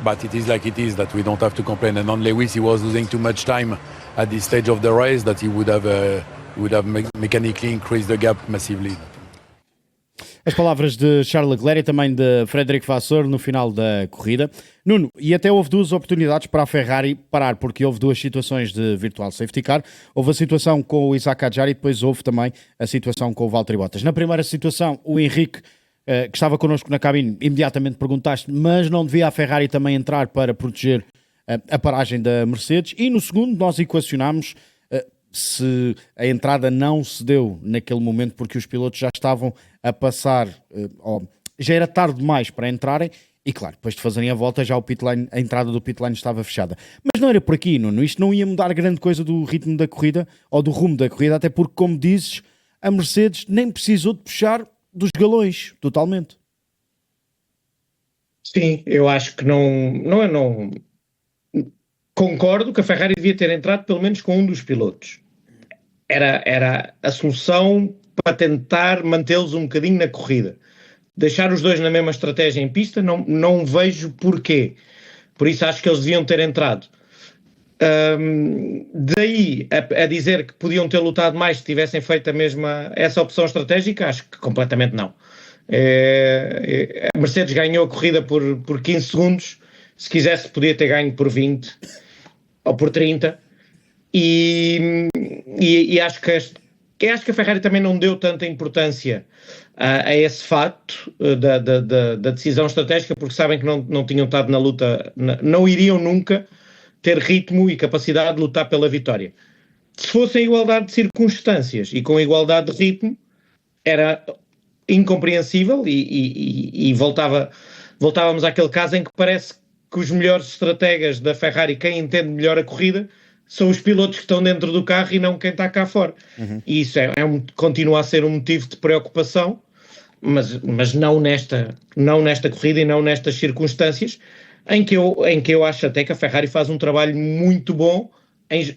But it is like it is, that we don't have to complain. And on Lewis, he was losing too much time at this stage of the race, that he would have mechanically increased the gap massively. As palavras de Charles Leclerc e também de Frederic Vasseur no final da corrida. Nuno, e até houve duas oportunidades para a Ferrari parar, porque houve duas situações de virtual safety car. Houve a situação com o Isaac Hadjar e depois houve também a situação com o Valtteri Bottas. Na primeira situação, o Henrique, que estava connosco na cabine, imediatamente perguntaste, mas não devia a Ferrari também entrar para proteger a paragem da Mercedes? E no segundo, nós equacionámos se a entrada não se deu naquele momento porque os pilotos já estavam a passar, já era tarde demais para entrarem e claro, depois de fazerem a volta já a entrada do pit lane estava fechada. Mas não era por aqui, Nuno, isto não ia mudar grande coisa do ritmo da corrida ou do rumo da corrida, até porque, como dizes, a Mercedes nem precisou de puxar dos galões, totalmente. Sim, eu acho que não concordo que a Ferrari devia ter entrado pelo menos com um dos pilotos. Era a solução para tentar mantê-los um bocadinho na corrida. Deixar os dois na mesma estratégia em pista, não vejo porquê. Por isso acho que eles deviam ter entrado. Daí a dizer que podiam ter lutado mais se tivessem feito essa opção estratégica, acho que completamente não. A Mercedes ganhou a corrida por 15 segundos. Se quisesse podia ter ganho por 20 ou por 30. E acho que a Ferrari também não deu tanta importância a esse facto da decisão estratégica, porque sabem que não tinham estado na luta, não iriam nunca ter ritmo e capacidade de lutar pela vitória. Se fosse em igualdade de circunstâncias e com igualdade de ritmo, era incompreensível e voltávamos àquele caso em que parece que os melhores estrategas da Ferrari, quem entende melhor a corrida, são os pilotos que estão dentro do carro e não quem está cá fora. E isso continua a ser um motivo de preocupação, mas não nesta corrida e não nestas circunstâncias, em que eu acho até que a Ferrari faz um trabalho muito bom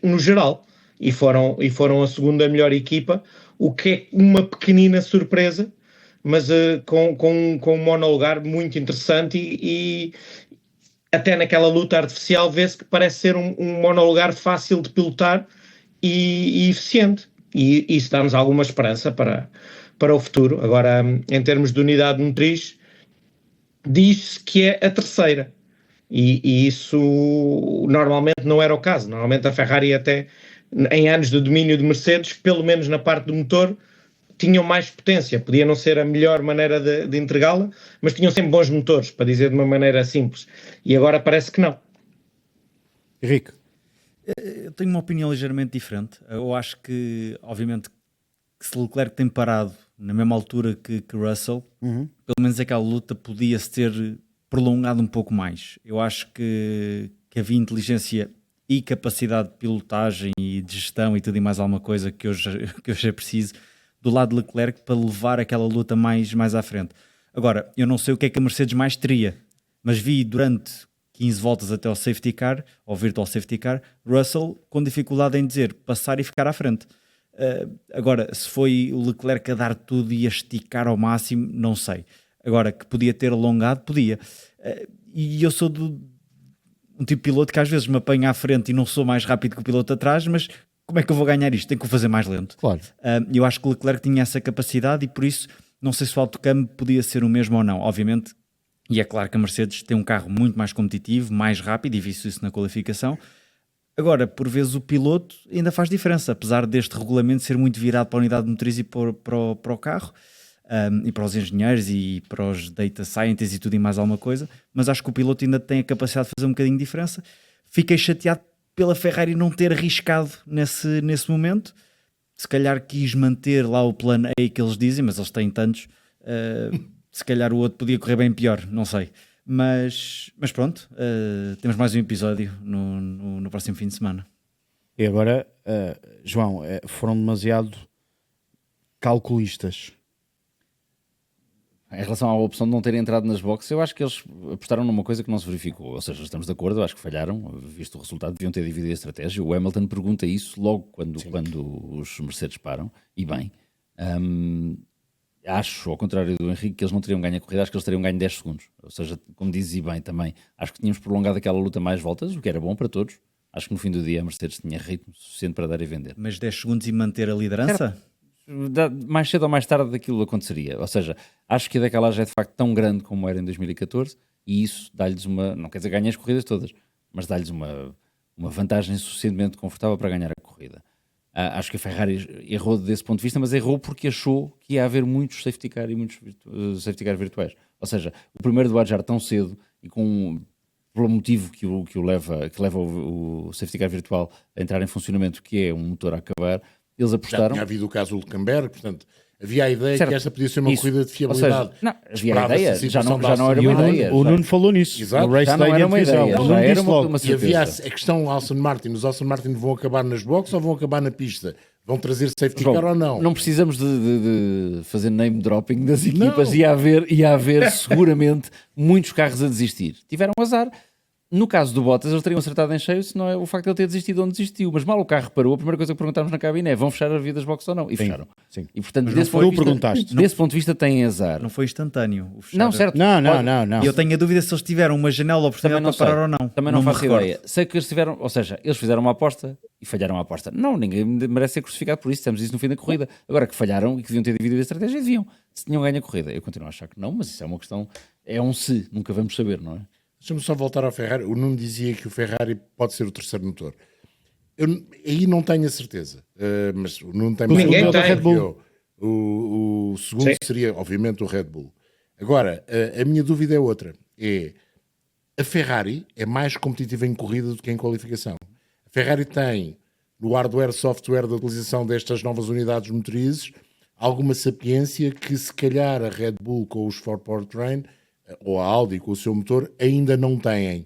no geral. E foram a segunda melhor equipa, o que é uma pequenina surpresa, mas com um monolugar muito interessante e até naquela luta artificial vê-se que parece ser um monolugar fácil de pilotar e eficiente. E isso dá-nos alguma esperança para o futuro. Agora, em termos de unidade motriz, diz-se que é a terceira. E isso normalmente não era o caso. Normalmente a Ferrari até, em anos de domínio de Mercedes, pelo menos na parte do motor, tinham mais potência. Podia não ser a melhor maneira de entregá-la, mas tinham sempre bons motores, para dizer de uma maneira simples. E agora parece que não. Henrique? Eu tenho uma opinião ligeiramente diferente. Eu acho que, obviamente, que se Leclerc tem parado na mesma altura que Russell, pelo menos aquela luta podia-se ter prolongado um pouco mais. Eu acho que havia inteligência e capacidade de pilotagem e de gestão e tudo e mais alguma coisa que hoje é preciso do lado de Leclerc para levar aquela luta mais à frente. Agora, eu não sei o que é que a Mercedes mais teria, mas vi durante 15 voltas até ao safety car, ao virtual safety car, Russell com dificuldade em dizer passar e ficar à frente. Agora, se foi o Leclerc a dar tudo e a esticar ao máximo, não sei. Agora, que podia ter alongado, podia. E eu sou um tipo de piloto que às vezes me apanha à frente e não sou mais rápido que o piloto atrás, mas como é que eu vou ganhar isto? Tenho que o fazer mais lento. Claro. Eu acho que o Leclerc tinha essa capacidade e por isso não sei se o autocampo podia ser o mesmo ou não. Obviamente, e é claro que a Mercedes tem um carro muito mais competitivo, mais rápido, e visto isso na qualificação. Agora, por vezes o piloto ainda faz diferença, apesar deste regulamento ser muito virado para a unidade motriz e para o carro, e para os engenheiros e para os data scientists e tudo e mais alguma coisa, mas acho que o piloto ainda tem a capacidade de fazer um bocadinho de diferença. Fiquei chateado pela Ferrari não ter arriscado nesse momento. Se calhar quis manter lá o plano A que eles dizem, mas eles têm tantos, se calhar o outro podia correr bem pior, não sei. Mas pronto, temos mais um episódio no próximo fim de semana. E agora, João, foram demasiado calculistas. Em relação à opção de não terem entrado nas boxes, eu acho que eles apostaram numa coisa que não se verificou. Ou seja, estamos de acordo, eu acho que falharam, visto o resultado, deviam ter dividido a estratégia. O Hamilton pergunta isso logo quando os Mercedes param, e bem. Acho, ao contrário do Henrique, que eles não teriam ganho a corrida, acho que eles teriam ganho 10 segundos. Ou seja, como dizes e bem também, acho que tínhamos prolongado aquela luta mais voltas, o que era bom para todos. Acho que no fim do dia a Mercedes tinha ritmo suficiente para dar e vender. Mas 10 segundos e manter a liderança? Mais cedo ou mais tarde aquilo aconteceria. Ou seja, acho que a decalagem é de facto tão grande como era em 2014 e isso dá-lhes uma, não quer dizer ganhar as corridas todas, mas dá-lhes uma vantagem suficientemente confortável para ganhar a corrida. Acho que a Ferrari errou desse ponto de vista, mas errou porque achou que ia haver muitos safety car e muitos safety car virtuais. Ou seja, o primeiro do Adjar tão cedo e pelo motivo que leva o safety car virtual a entrar em funcionamento, que é um motor a acabar, eles apostaram. Já tinha havido o caso do Hülkenberg, portanto, havia a ideia certo. Que esta podia ser uma corrida de fiabilidade. Ou seja, não, havia a ideia, já não era uma ideia. O Nuno falou nisso. Exato. No Race Já não Day era uma ideia, o já Nuno era disse uma logo. E havia certeza. a questão Aston Martin. Os Aston Martin vão acabar nas boxes ou vão acabar na pista? Vão trazer safety João, car ou não? Não precisamos de fazer name dropping das equipas. Não. Ia haver seguramente muitos carros a desistir. Tiveram azar. No caso do Bottas, eles teriam acertado em cheio se não é o facto de ele ter desistido onde desistiu. Mas mal o carro parou, a primeira coisa que perguntámos na cabine é: vão fechar as vias das boxes ou não? E fecharam. Sim. E portanto, perguntaste. desse ponto de vista, têm azar. Não foi instantâneo. O fechar. Não, certo. Não. E eu tenho a dúvida se eles tiveram uma janela de oportunidade para parar ou não. Também não me faço recordo. ideia. Sei que eles tiveram, ou seja, eles fizeram uma aposta e falharam a aposta. Não, ninguém merece ser crucificado por isso. Temos isso no fim da corrida. Agora que falharam e que deviam ter dividido a estratégia, deviam. Se tinham ganho a corrida, eu continuo a achar que não, mas isso é uma questão, é um se, nunca vamos saber, não é? Deixa-me só voltar ao Ferrari. O Nuno dizia que o Ferrari pode ser o terceiro motor. Eu aí não tenho a certeza. Mas o Nuno tem mais Ninguém certeza tem. que eu. O segundo Sim. seria, obviamente, o Red Bull. Agora, a minha dúvida é outra. A Ferrari é mais competitiva em corrida do que em qualificação. A Ferrari tem, no hardware, software da utilização destas novas unidades motrizes, alguma sapiência que, se calhar, a Red Bull com os Ford Powertrain ou a Audi com o seu motor ainda não têm.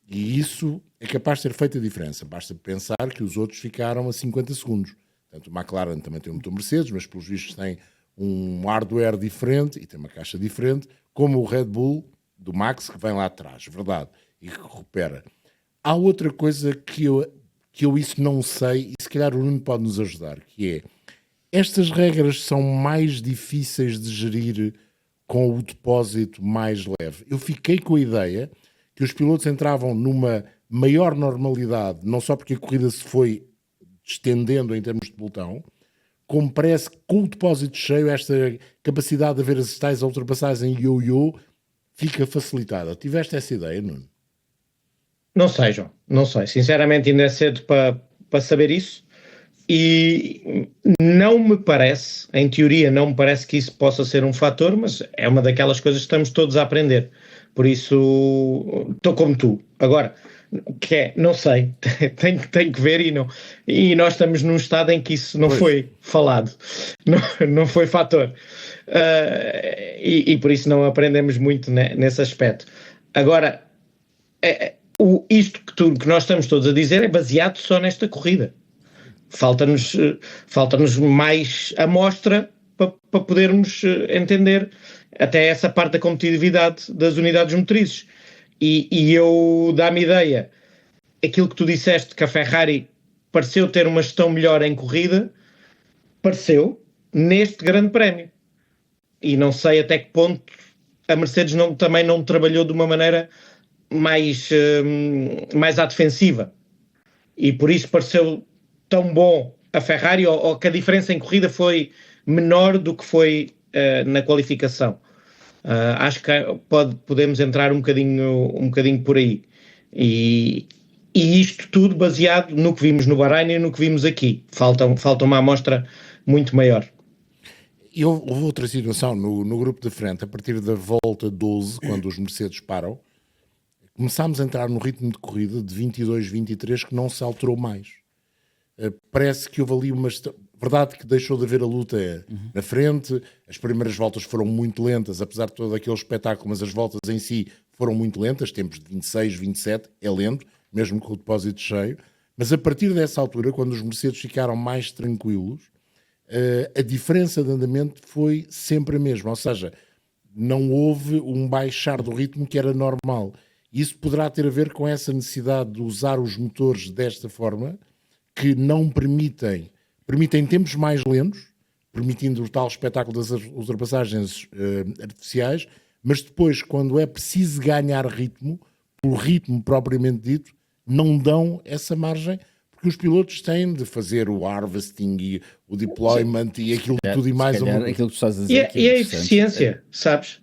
E isso é capaz de ter feito a diferença. Basta pensar que os outros ficaram a 50 segundos. Portanto, o McLaren também tem um motor Mercedes, mas pelos vistos tem um hardware diferente e tem uma caixa diferente, como o Red Bull do Max, que vem lá atrás, verdade, e que recupera. Há outra coisa que eu isso não sei, e se calhar o Nuno pode nos ajudar, que é, estas regras são mais difíceis de gerir com o depósito mais leve. Eu fiquei com a ideia que os pilotos entravam numa maior normalidade, não só porque a corrida se foi estendendo em termos de pelotão, como parece que com o depósito cheio, esta capacidade de haver as tais ultrapassagens em ioiô fica facilitada. Tiveste essa ideia, Nuno? Não sei, João. Não sei. Sinceramente, ainda é cedo para saber isso. E não me parece, em teoria, não me parece que isso possa ser um fator, mas é uma daquelas coisas que estamos todos a aprender. Por isso, estou como tu. Agora, que é, não sei, tenho que ver e nós estamos num estado em que isso não foi falado, não foi fator. E por isso não aprendemos muito nesse aspecto. Agora, isto que nós estamos todos a dizer é baseado só nesta corrida. Falta-nos mais amostra para podermos entender até essa parte da competitividade das unidades motrizes. E eu dá-me ideia, aquilo que tu disseste, que a Ferrari pareceu ter uma gestão melhor em corrida, pareceu neste grande prémio. E não sei até que ponto a Mercedes também não trabalhou de uma maneira mais à defensiva. E por isso pareceu tão bom a Ferrari, ou que a diferença em corrida foi menor do que foi na qualificação. Acho que podemos entrar um bocadinho por aí. E isto tudo baseado no que vimos no Bahrein e no que vimos aqui. Falta uma amostra muito maior. E houve outra situação no grupo de frente, a partir da volta 12, quando os Mercedes param, começámos a entrar no ritmo de corrida de 22, 23, que não se alterou mais. Parece que houve ali uma... Verdade que deixou de haver a luta na frente, as primeiras voltas foram muito lentas, apesar de todo aquele espetáculo, mas as voltas em si foram muito lentas, tempos de 26, 27, é lento, mesmo com o depósito cheio, mas a partir dessa altura, quando os Mercedes ficaram mais tranquilos, a diferença de andamento foi sempre a mesma, ou seja, não houve um baixar do ritmo que era normal. Isso poderá ter a ver com essa necessidade de usar os motores desta forma, que não permitem tempos mais lentos, permitindo o tal espetáculo das ultrapassagens artificiais, mas depois, quando é preciso ganhar ritmo, pelo ritmo propriamente dito, não dão essa margem, porque os pilotos têm de fazer o harvesting e o deployment e aquilo tudo e mais aquilo que tu estás a dizer e a eficiência, sabes?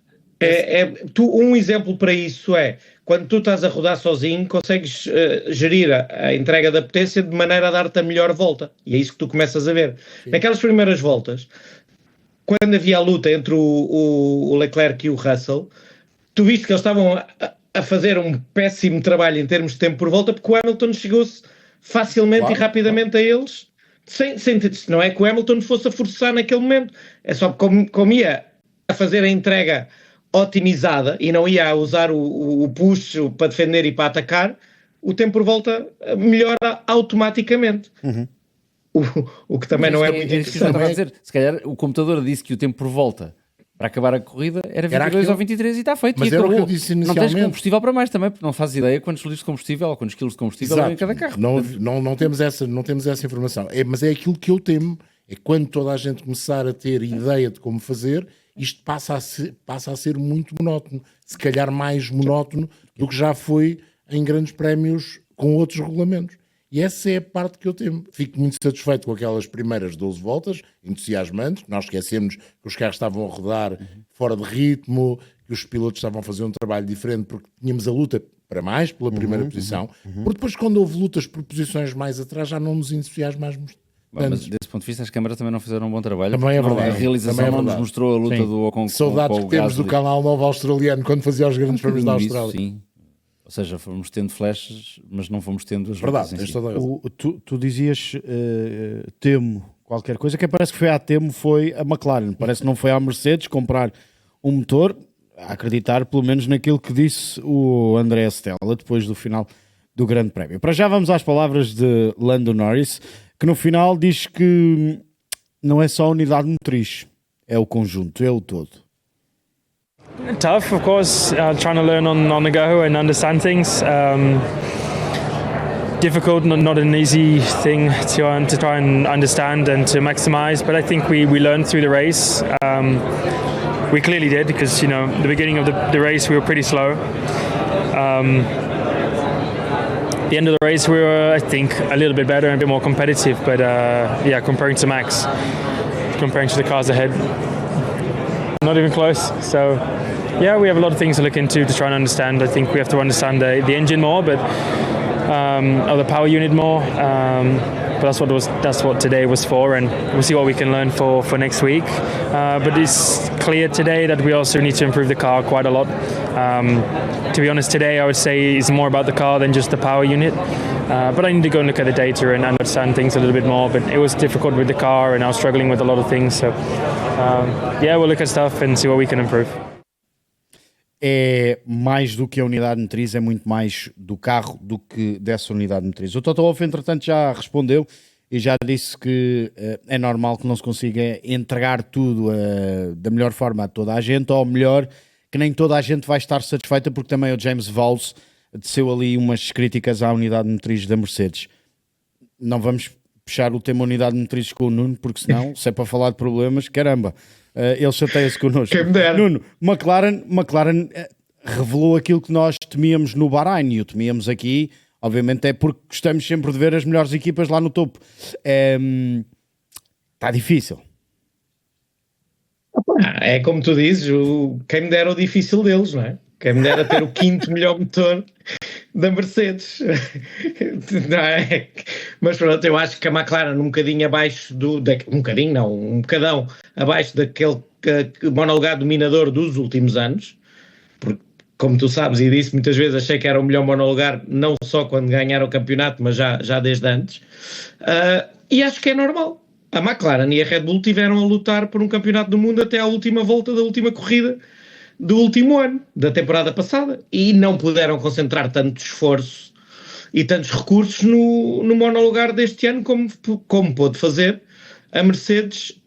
Um exemplo para isso é, quando tu estás a rodar sozinho, consegues gerir a entrega da potência de maneira a dar-te a melhor volta. E é isso que tu começas a ver. Sim. Naquelas primeiras voltas, quando havia a luta entre o Leclerc e o Russell, tu viste que eles estavam a fazer um péssimo trabalho em termos de tempo por volta, porque o Hamilton chegou-se facilmente e rapidamente a eles, sem não é que o Hamilton fosse a forçar naquele momento, é só como ia a fazer a entrega otimizada e não ia a usar o push para defender e para atacar, o tempo por volta melhora automaticamente. O que também não é muito interessante. Se calhar o computador disse que o tempo por volta para acabar a corrida era 22 ou 23 e está feito. Mas e era o que eu disse inicialmente. Não tens combustível para mais também, porque não fazes ideia quantos litros de combustível ou quantos quilos de combustível há em cada carro. Não temos essa informação. Mas é aquilo que eu temo, é quando toda a gente começar a ter ideia de como fazer, isto passa a ser muito monótono. Se calhar mais monótono do que já foi em grandes prémios com outros regulamentos. E essa é a parte que eu temo. Fico muito satisfeito com aquelas primeiras 12 voltas, entusiasmantes. Nós esquecemos que os carros estavam a rodar fora de ritmo, que os pilotos estavam a fazer um trabalho diferente, porque tínhamos a luta para mais, pela primeira posição. Porque depois, quando houve lutas por posições mais atrás, já não nos entusiasmamos. Mas desse ponto de vista, as câmaras também não fizeram um bom trabalho. Também é verdade. A realização não nos mostrou a luta do Ocon. Saudades que temos do canal novo australiano quando fazia os grandes prémios da Austrália. Sim. Ou seja, fomos tendo flashes, mas não fomos tendo as verdade, lutas em si. Tu dizias temo qualquer coisa, que parece que foi à temo, foi a McLaren. Parece que não foi à Mercedes comprar um motor, a acreditar pelo menos naquilo que disse o André Stella depois do final do Grande Prémio. Para já vamos às palavras de Lando Norris, que no final diz que não é só a unidade motriz, é o conjunto, é o todo. Tough, of course, trying to learn on the go and understand things. Difficult, not an easy thing to try and understand and to maximize, but I think we learned through the race. We clearly did, because the beginning of the race we were pretty slow. The end of the race we were, I think, a little bit better and a bit more competitive, but comparing to Max, comparing to the cars ahead, not even close. So yeah, we have a lot of things to look into to try and understand. I think we have to understand the engine more, but or the power unit more. But that's what today was for, and we'll see what we can learn for next week. But it's clear today that we also need to improve the car quite a lot. To be honest, today I would say it's more about the car than just the power unit. But I need to go and look at the data and understand things a little bit more. But it was difficult with the car, and I was struggling with a lot of things. So we'll look at stuff and see what we can improve. É mais do que a unidade motriz, é muito mais do carro do que dessa unidade motriz. O Toto Wolff, entretanto, já respondeu e já disse que é normal que não se consiga entregar tudo da melhor forma a toda a gente, ou melhor, que nem toda a gente vai estar satisfeita, porque também o James Vowles desceu ali umas críticas à unidade motriz da Mercedes. Não vamos puxar o tema unidade motriz com o Nuno, porque senão, se é para falar de problemas, caramba, ele chateia-se connosco. Nuno, McLaren revelou aquilo que nós temíamos no Bahrein, e o temíamos aqui, obviamente é porque gostamos sempre de ver as melhores equipas lá no topo. Está difícil. É como tu dizes, quem me dera o difícil deles, não é? Quem me dera ter o quinto melhor motor da Mercedes. Não é? Mas pronto, eu acho que a McLaren um bocadinho abaixo um bocadão abaixo daquele monolugar dominador dos últimos anos, porque, como tu sabes e disse muitas vezes, achei que era o melhor monolugar, não só quando ganharam o campeonato, mas já desde antes. E acho que é normal. A McLaren e a Red Bull tiveram a lutar por um campeonato do mundo até à última volta da última corrida do último ano, da temporada passada, e não puderam concentrar tanto esforço e tantos recursos no monolugar deste ano como pôde fazer a Mercedes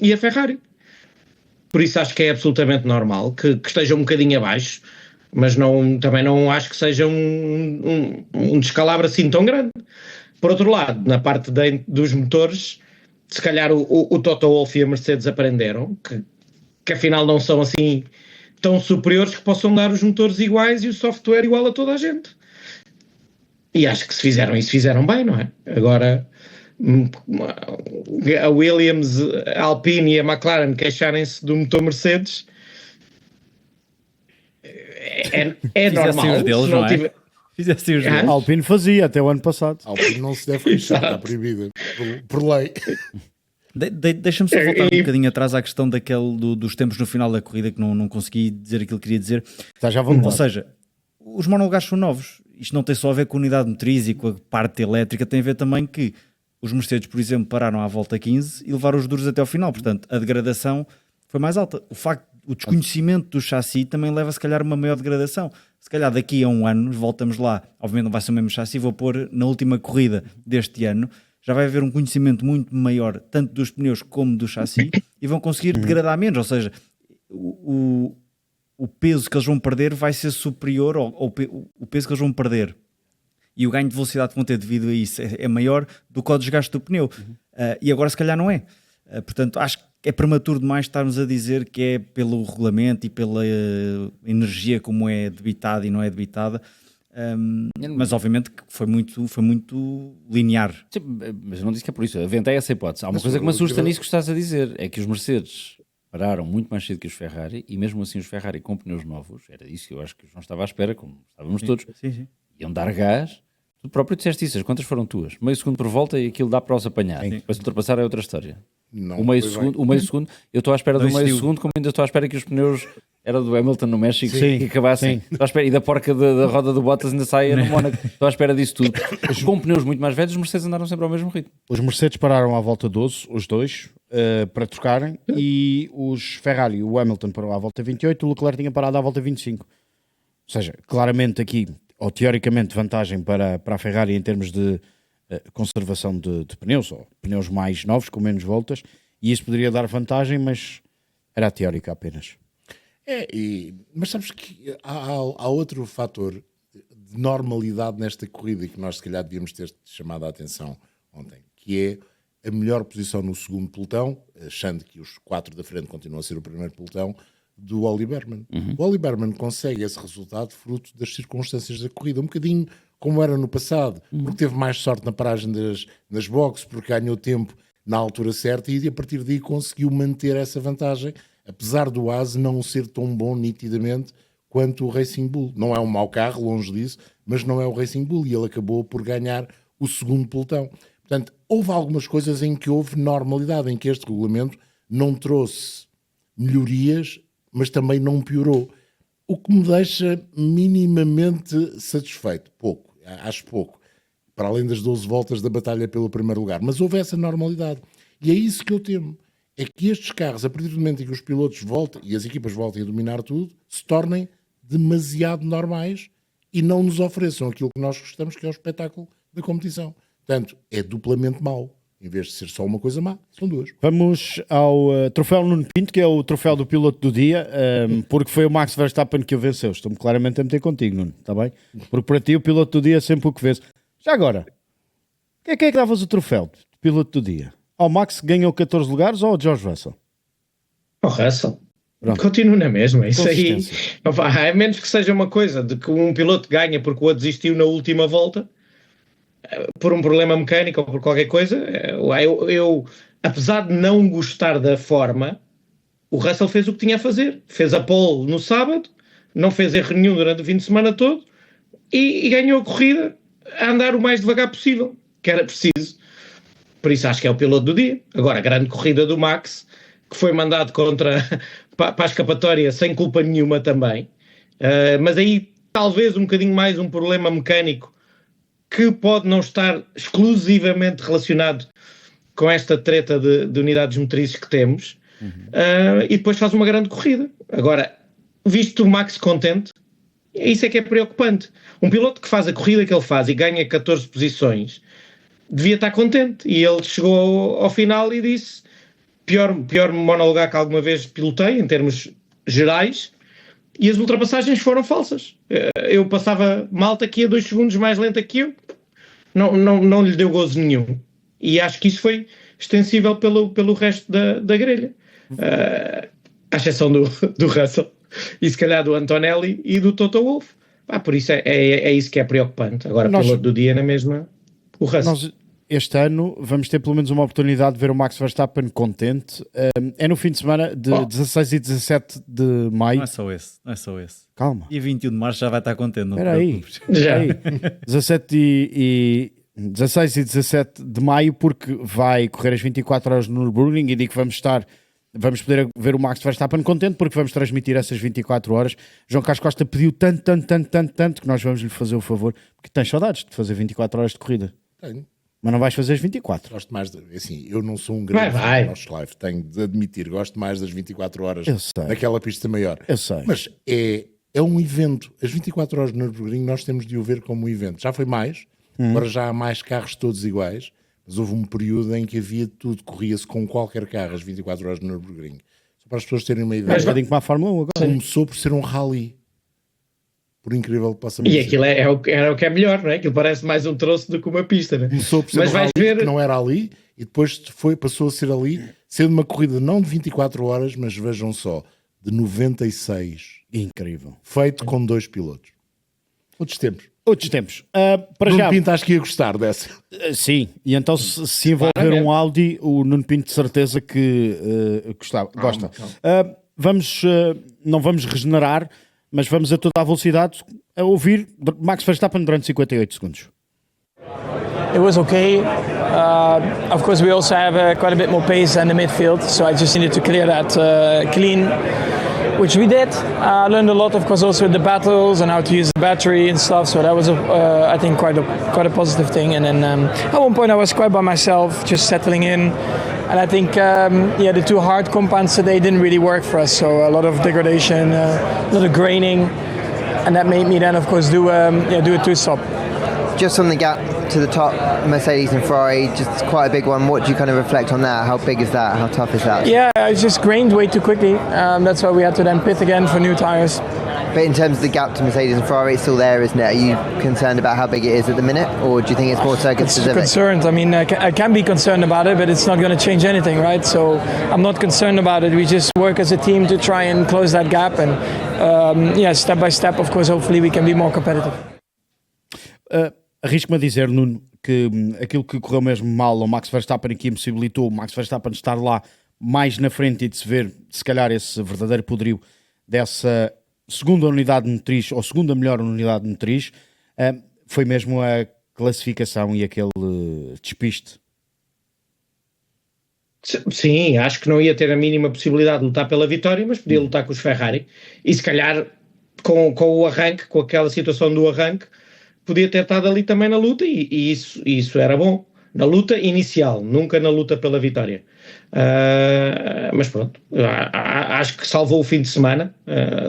e a Ferrari. por isso acho que é absolutamente normal que esteja um bocadinho abaixo, mas também não acho que seja um descalabro assim tão grande. Por outro lado, na parte dos motores, se calhar o Toto Wolff e a Mercedes aprenderam que afinal não são assim tão superiores que possam dar os motores iguais e o software igual a toda a gente. E acho que se fizeram isso, fizeram bem, não é? Agora, a Williams, a Alpine e a McLaren queixarem-se do motor Mercedes é normal. Os deles, não é? Fizessem os deles. A Alpine fazia até o ano passado. A Alpine não se deve queixar, está proibida por lei. Deixa-me só voltar um bocadinho atrás à questão dos tempos no final da corrida, que não consegui dizer aquilo que queria dizer. Estás à vontade. Ou seja, os monolugares são novos. Isto não tem só a ver com a unidade motriz e com a parte elétrica, tem a ver também que os Mercedes, por exemplo, pararam à volta 15 e levaram os duros até ao final. Portanto, a degradação foi mais alta. O desconhecimento do chassi também leva, se calhar, a uma maior degradação. Se calhar daqui a um ano, voltamos lá, obviamente não vai ser o mesmo chassi, vou pôr na última corrida deste ano, já vai haver um conhecimento muito maior, tanto dos pneus como do chassi, e vão conseguir degradar menos, ou seja, o peso que eles vão perder vai ser superior ao peso que eles vão perder. E o ganho de velocidade que vão ter devido a isso é maior do que o desgaste do pneu. E agora se calhar não é. Portanto, acho que é prematuro demais estarmos a dizer que é pelo regulamento e pela energia como é debitada e não é debitada. Mas obviamente que foi muito linear. Sim, mas eu não disse que é por isso. Aventei essa hipótese. Há uma coisa que me assusta nisso que estás a dizer, é que os Mercedes pararam muito mais cedo que os Ferrari, e mesmo assim os Ferrari com pneus novos, era isso que eu acho que não estava à espera, como estávamos todos, iam dar gás. Tu próprio disseste isso, as contas foram tuas, meio segundo por volta e aquilo dá para os apanhar. Para se ultrapassar é outra história. Não, o meio segundo, eu estou à espera do meio segundo, como ainda estou à espera que os pneus era do Hamilton no México e acabassem. Estou à espera, e da porca da roda do Bottas ainda saia no Mónaco. Estou à espera disso tudo. Com pneus muito mais velhos, os Mercedes andaram sempre ao mesmo ritmo. Os Mercedes pararam à volta 12, os dois, para trocarem, e os Ferrari, o Hamilton parou à volta 28, o Leclerc tinha parado à volta 25. Ou seja, claramente aqui, ou teoricamente, vantagem para a Ferrari em termos de conservação de pneus, ou pneus mais novos, com menos voltas, e isso poderia dar vantagem, mas era teórica apenas. Mas sabes que há outro fator de normalidade nesta corrida, e que nós se calhar devíamos ter chamado a atenção ontem, que é a melhor posição no segundo pelotão, achando que os 4 da frente continuam a ser o primeiro pelotão, do Ollie Behrman. O Ollie Behrman consegue esse resultado fruto das circunstâncias da corrida, um bocadinho como era no passado, porque teve mais sorte na paragem das boxes, porque ganhou tempo na altura certa e a partir daí conseguiu manter essa vantagem, apesar do AS não ser tão bom nitidamente quanto o Racing Bull. Não é um mau carro, longe disso, mas não é o Racing Bull, e ele acabou por ganhar o segundo pelotão. Portanto, houve algumas coisas em que houve normalidade, em que este regulamento não trouxe melhorias, mas também não piorou. O que me deixa minimamente satisfeito. Pouco, acho pouco. Para além das 12 voltas da batalha pelo primeiro lugar. Mas houve essa normalidade. E é isso que eu temo. É que estes carros, a partir do momento em que os pilotos voltem e as equipas voltem a dominar tudo, se tornem demasiado normais e não nos ofereçam aquilo que nós gostamos, que é o espetáculo da competição. Portanto, é duplamente mau. Em vez de ser só uma coisa má, são duas. Vamos ao troféu Nuno Pinto, que é o troféu do piloto do dia, porque foi o Max Verstappen que o venceu. Estou-me claramente a meter contigo, Nuno, está bem? Porque para ti o piloto do dia é sempre o que vence. Já agora, quem é que davas o troféu de piloto do dia? Ao Max, que ganhou 14 lugares, ou ao George Russell? Ao Russell. Continuo na mesma. Isso aí, a menos que seja uma coisa de que um piloto ganha porque o outro desistiu na última volta, por um problema mecânico ou por qualquer coisa, eu apesar de não gostar da forma, o Russell fez o que tinha a fazer. Fez a pole no sábado, não fez erro nenhum durante o fim de semana todo e ganhou a corrida a andar o mais devagar possível, que era preciso. Por isso acho que é o piloto do dia. Agora, a grande corrida do Max, que foi mandado para a escapatória sem culpa nenhuma também. Mas aí talvez um bocadinho mais um problema mecânico que pode não estar exclusivamente relacionado com esta treta de unidades motrizes que temos, e depois faz uma grande corrida. Agora, visto o Max contente, isso é que é preocupante. Um piloto que faz a corrida que ele faz e ganha 14 posições, devia estar contente. E ele chegou ao final e disse: pior monolugar que alguma vez pilotei, em termos gerais, e as ultrapassagens foram falsas. Eu passava malta que ia 2 segundos mais lenta que eu, não lhe deu gozo nenhum. E acho que isso foi extensível pelo resto da grelha. À exceção do Russell, e se calhar do Antonelli e do Toto Wolff. Por isso é isso que é preocupante. Agora, piloto do dia na mesma, o Russell. Nós, este ano, vamos ter pelo menos uma oportunidade de ver o Max Verstappen contente. É no fim de semana de 16 e 17 de maio. Não é só esse. Calma. E 21 de março já vai estar contente. Espera aí. 16 e 17 de maio, porque vai correr as 24 horas no Nürburgring, e digo que vamos poder ver o Max Verstappen contente, porque vamos transmitir essas 24 horas. João Carlos Costa pediu tanto que nós vamos lhe fazer o favor, porque tens saudades de fazer 24 horas de corrida. Tenho. Mas não vais fazer as 24. Gosto mais, assim, eu não sou um grande fã do nosso live, tenho de admitir, gosto mais das 24 horas naquela pista maior. Eu sei. Mas é um evento. As 24 horas no Nürburgring nós temos de o ver como um evento. Já foi mais, agora já há mais carros todos iguais, mas houve um período em que havia tudo, corria-se com qualquer carro as 24 horas no Nürburgring. Só para as pessoas terem uma ideia. Mas vai como a Fórmula 1 agora. Começou por ser um rally. Por incrível que possa parecer. E aquilo era o que é melhor, não é? Aquilo parece mais um troço do que uma pista, não é? Começou por ser um rally que não era ali, e depois passou a ser ali, sendo uma corrida não de 24 horas, mas vejam só, de 96. Incrível. Feito com 2 pilotos. Outros tempos. Para Nuno já, Pinto acho que ia gostar dessa. Sim, e então se envolver um Audi, o Nuno Pinto de certeza que gosta. Não vamos regenerar, mas vamos a toda a velocidade a ouvir Max Verstappen durante 58 segundos. It was okay. Of course, we also have quite a bit more pace in the midfield, so I just needed to clear that clean, which we did. I learned a lot, of course, also with the battles and how to use the battery and stuff. So that was, I think, quite a positive thing. And then at one point, I was quite by myself, just settling in. And I think, the 2 hard compounds today didn't really work for us. So a lot of degradation, a lot of graining, and that made me then, of course, do a 2-stop. Just on the gap to the top, Mercedes and Ferrari, just quite a big one. What do you kind of reflect on that? How big is that? How tough is that? Yeah, I just grained way too quickly. That's why we had to then pit again for new tyres. But in terms of the gap to Mercedes and Ferrari, it's still there, isn't it? Are you concerned about how big it is at the minute, or do you think it's more circuit-specific? Concerned. I mean, I can be concerned about it, but it's not going to change anything, right? So I'm not concerned about it. We just work as a team to try and close that gap, and step by step, of course, hopefully we can be more competitive. Arrisco-me a dizer, Nuno, que aquilo que correu mesmo mal ao Max Verstappen e que impossibilitou o Max Verstappen estar lá mais na frente e de se ver, se calhar, esse verdadeiro poderio dessa segunda unidade motriz, ou segunda melhor unidade motriz, foi mesmo a classificação e aquele despiste. Sim, acho que não ia ter a mínima possibilidade de lutar pela vitória, mas podia lutar com os Ferrari, e se calhar com o arranque, com aquela situação do arranque, podia ter estado ali também na luta, e isso era bom, na luta inicial, nunca na luta pela vitória. Mas pronto, acho que salvou o fim de semana,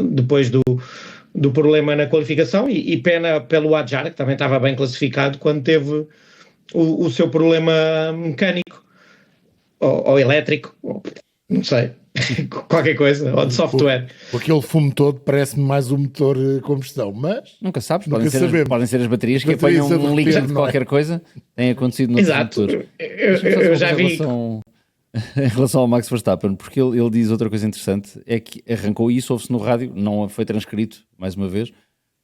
depois do problema na qualificação, e pena pelo Adjar, que também estava bem classificado quando teve o seu problema mecânico, ou elétrico, não sei, qualquer coisa, ou de software. Aquele fumo todo parece-me mais um motor combustão, mas nunca sabes, nunca podem ser as baterias que apanham um líquido de qualquer coisa. Tem acontecido no motor. Eu já vi. Em relação ao Max Verstappen, porque ele diz outra coisa interessante, é que arrancou isso, ouve-se no rádio, não foi transcrito, mais uma vez,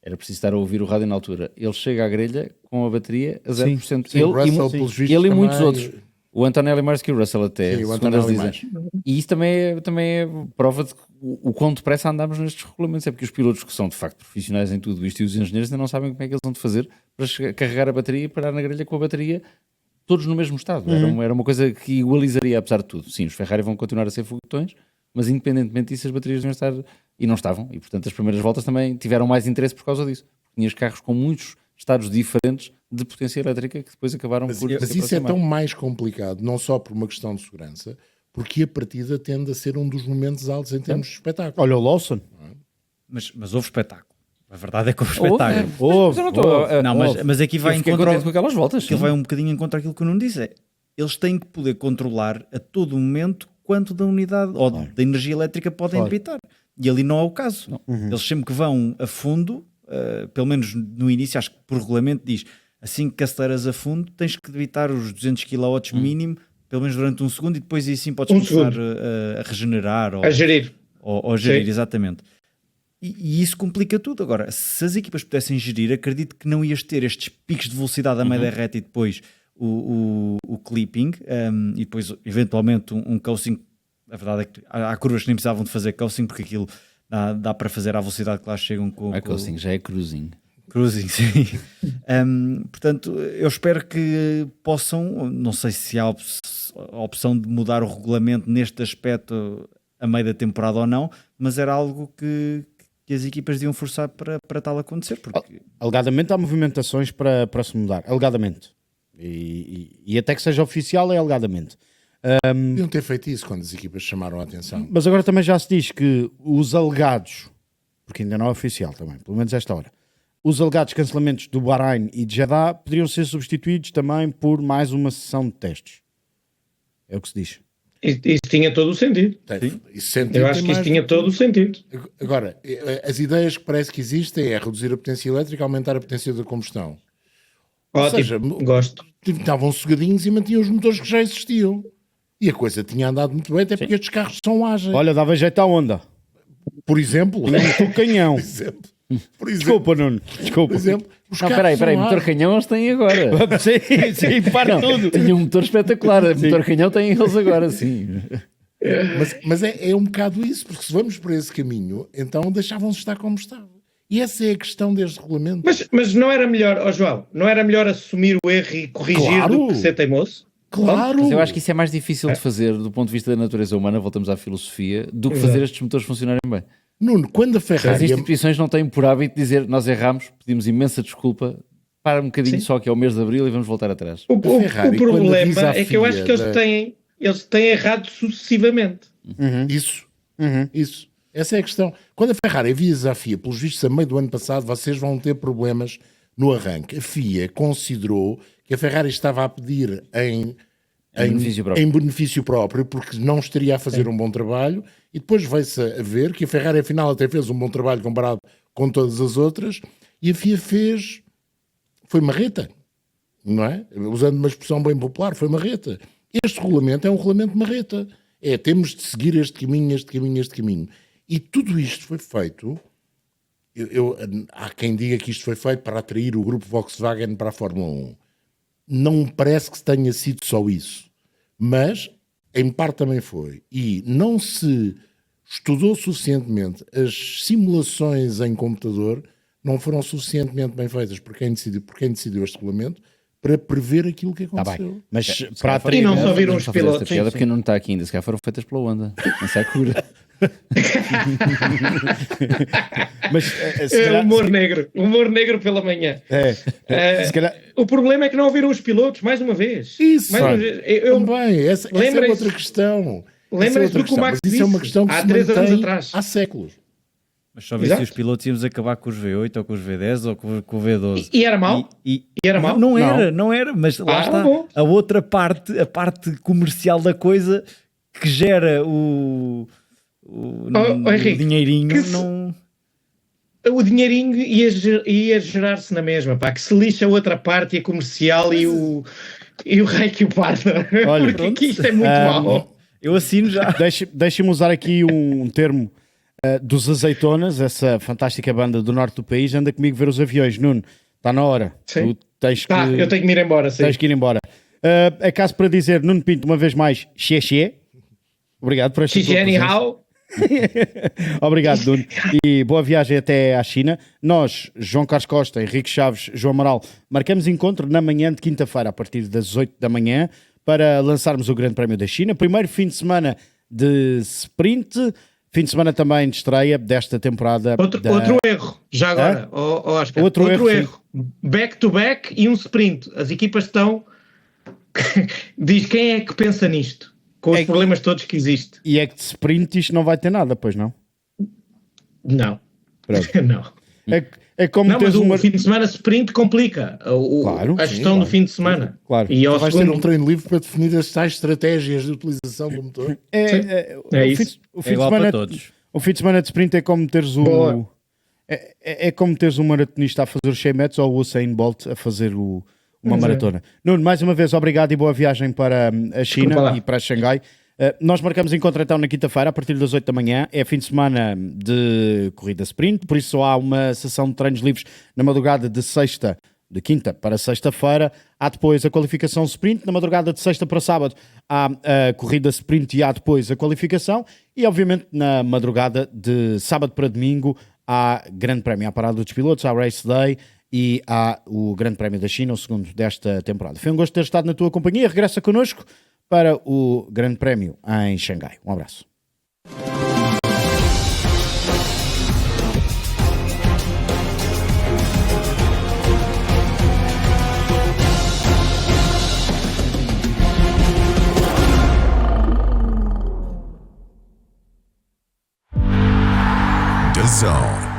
era preciso estar a ouvir o rádio na altura. Ele chega à grelha com a bateria a 0%. Sim, ele e muitos outros. O Antonelli mais que o Russell até, sim, segundo eles dizem. E isso também é prova de o quão depressa andamos nestes regulamentos. É porque os pilotos que são de facto profissionais em tudo isto e os engenheiros ainda não sabem como é que eles vão de fazer para carregar a bateria e parar na grelha com a bateria todos no mesmo estado. Era uma coisa que igualizaria apesar de tudo. Sim, os Ferrari vão continuar a ser foguetões, mas independentemente disso as baterias deviam estar, e não estavam, e portanto as primeiras voltas também tiveram mais interesse por causa disso. Tinhas carros com muitos estados diferentes de potência elétrica que depois acabaram por... Mas isso é tão mais complicado, não só por uma questão de segurança, porque a partida tende a ser um dos momentos altos em termos de espetáculo. Olha o Lawson. Mas houve espetáculo. A verdade é que houve espetáculo. Mas aqui vai em contra... com aquelas voltas. Aquilo vai um bocadinho em contra aquilo que eu não disse. Eles têm que poder controlar a todo momento quanto da unidade ou da energia elétrica podem debitar. E ali não é o caso. Eles sempre que vão a fundo, pelo menos no início, acho que por regulamento diz, assim que aceleras a fundo, tens que debitar os 200 kW mínimo, pelo menos durante um segundo, e depois aí sim podes começar a regenerar. A gerir. Ou gerir, exatamente. E isso complica tudo. Agora, se as equipas pudessem gerir, acredito que não ias ter estes picos de velocidade a meio da reta e depois o clipping, e depois eventualmente um coasting. A verdade é que há curvas que nem precisavam de fazer coasting, porque aquilo dá para fazer à velocidade que lá chegam com... coasting já é cruising. Cruising, sim. Portanto, eu espero que possam, não sei se há a opção de mudar o regulamento neste aspecto a meio da temporada ou não, mas era algo que as equipas deviam forçar para tal acontecer. Porque... Alegadamente há movimentações para se mudar, alegadamente. E até que seja oficial é alegadamente. Deviam ter feito isso quando as equipas chamaram a atenção. Mas agora também já se diz que os alegados, porque ainda não é oficial também, pelo menos esta hora, os alegados cancelamentos do Bahrein e de Jeddah poderiam ser substituídos também por mais uma sessão de testes. É o que se diz. Isso tinha todo o sentido. Eu acho que isso tinha todo o sentido. Agora, as ideias que parece que existem é reduzir a potência elétrica e aumentar a potência da combustão. Ótimo, ou seja, gosto. Estavam sossegadinhos e mantinham os motores que já existiam. E a coisa tinha andado muito bem, até porque estes carros são ágeis. Olha, dava jeito à onda. Por exemplo. Tinha um motor canhão. Por exemplo. Desculpa, Nuno. Desculpa. Por exemplo. Não, peraí, motor canhão eles têm agora. sim, para tudo. Tinha um motor espetacular. Motor canhão têm eles agora, sim. Mas é um bocado isso, porque se vamos por esse caminho, então deixavam-se estar como estava. E essa é a questão deste regulamento. Mas não era melhor, João, não era melhor assumir o erro e corrigir do que ser teimoso? Claro! Mas eu acho que isso é mais difícil de fazer do ponto de vista da natureza humana, voltamos à filosofia, do que fazer estes motores funcionarem bem. Nuno, quando a Ferrari... As instituições não têm por hábito dizer nós erramos, pedimos imensa desculpa, para um bocadinho só que é o mês de Abril e vamos voltar atrás. O problema é que eu acho que eles têm errado sucessivamente. Isso. Essa é a questão. Quando a Ferrari avisa a FIA, pelos vistos, a meio do ano passado, vocês vão ter problemas no arranque. A FIA considerou que a Ferrari estava a pedir em benefício próprio, porque não estaria a fazer um bom trabalho, e depois veio-se a ver que a Ferrari, afinal, até fez um bom trabalho comparado com todas as outras, e a FIA foi marreta, não é? Usando uma expressão bem popular, foi marreta. Este regulamento é um regulamento de marreta. Temos de seguir este caminho. E tudo isto foi feito... há quem diga que isto foi feito para atrair o grupo Volkswagen para a Fórmula 1. Não parece que tenha sido só isso, mas em parte também foi. E não se estudou suficientemente, as simulações em computador não foram suficientemente bem feitas por quem decidiu este regulamento para prever aquilo que aconteceu. Mas para atrair... E não só viram os pilotos. Porque não está aqui ainda, se calhar foram feitas pela Honda, não sei a cura. Mas, humor negro pela manhã. O problema é que não ouviram os pilotos, mais uma vez. Isso, também. Essa é outra questão. Lembrem-se do que o Max disse. Isso é uma questão que há se 3 anos mantém atrás. há séculos. Mas só ver se os pilotos íamos acabar com os V8 ou com os V10 ou com o V12. E era mau? E era mau? Não era, mas lá está. Bom. A outra parte, a parte comercial da coisa que gera o Henrique, dinheirinho, não... O dinheirinho ia gerar-se na mesma, pá, que se lixa a outra parte, a comercial e o rei que o parta. Olha, porque aqui isto é muito mau. Eu assino já. Deixa-me usar aqui um termo dos Azeitonas, essa fantástica banda do norte do país. Anda comigo ver os aviões. Nuno, está na hora. Sim. Eu tenho que me ir embora. Sim. Tens que ir embora. É caso para dizer, Nuno Pinto, uma vez mais, xexé. Obrigado por esta tua presença. Obrigado, Nuno. E boa viagem até à China. Nós, João Carlos Costa, Henrique Chaves, João Amaral, marcamos encontro na manhã de quinta-feira, a partir das 8 da manhã, para lançarmos o Grande Prémio da China. Primeiro fim de semana de sprint, fim de semana também de estreia desta temporada. Outro erro, já agora, Oscar. Outro erro. Back-to-back e um sprint. As equipas estão... Diz quem é que pensa nisto? Com os problemas todos que existem. E é que de sprint isto não vai ter nada, pois não? Não. Pronto. Não. É como não, teres mas o uma... fim de semana sprint complica a gestão do fim de semana. Claro. E vais ter um treino livre para definir as tais estratégias de utilização do motor. O fim de semana para todos. O fim de semana de sprint é como teres é como teres um maratonista a fazer os 100 metros ou o Usain Bolt a fazer uma maratona. Nuno, mais uma vez, obrigado e boa viagem para a China e para Xangai. Nós marcamos encontro então na quinta-feira a partir das 8 da manhã. É fim de semana de corrida sprint, por isso há uma sessão de treinos livres na madrugada de quinta para sexta-feira. Há depois a qualificação sprint. Na madrugada de sexta para sábado há a corrida sprint e há depois a qualificação. E obviamente na madrugada de sábado para domingo há grande prémio, há parada dos pilotos, há Race Day e há o grande prémio da China, o segundo desta temporada. Foi um gosto ter estado na tua companhia. Regressa connosco para o grande prémio em Xangai. Um abraço. DAZN.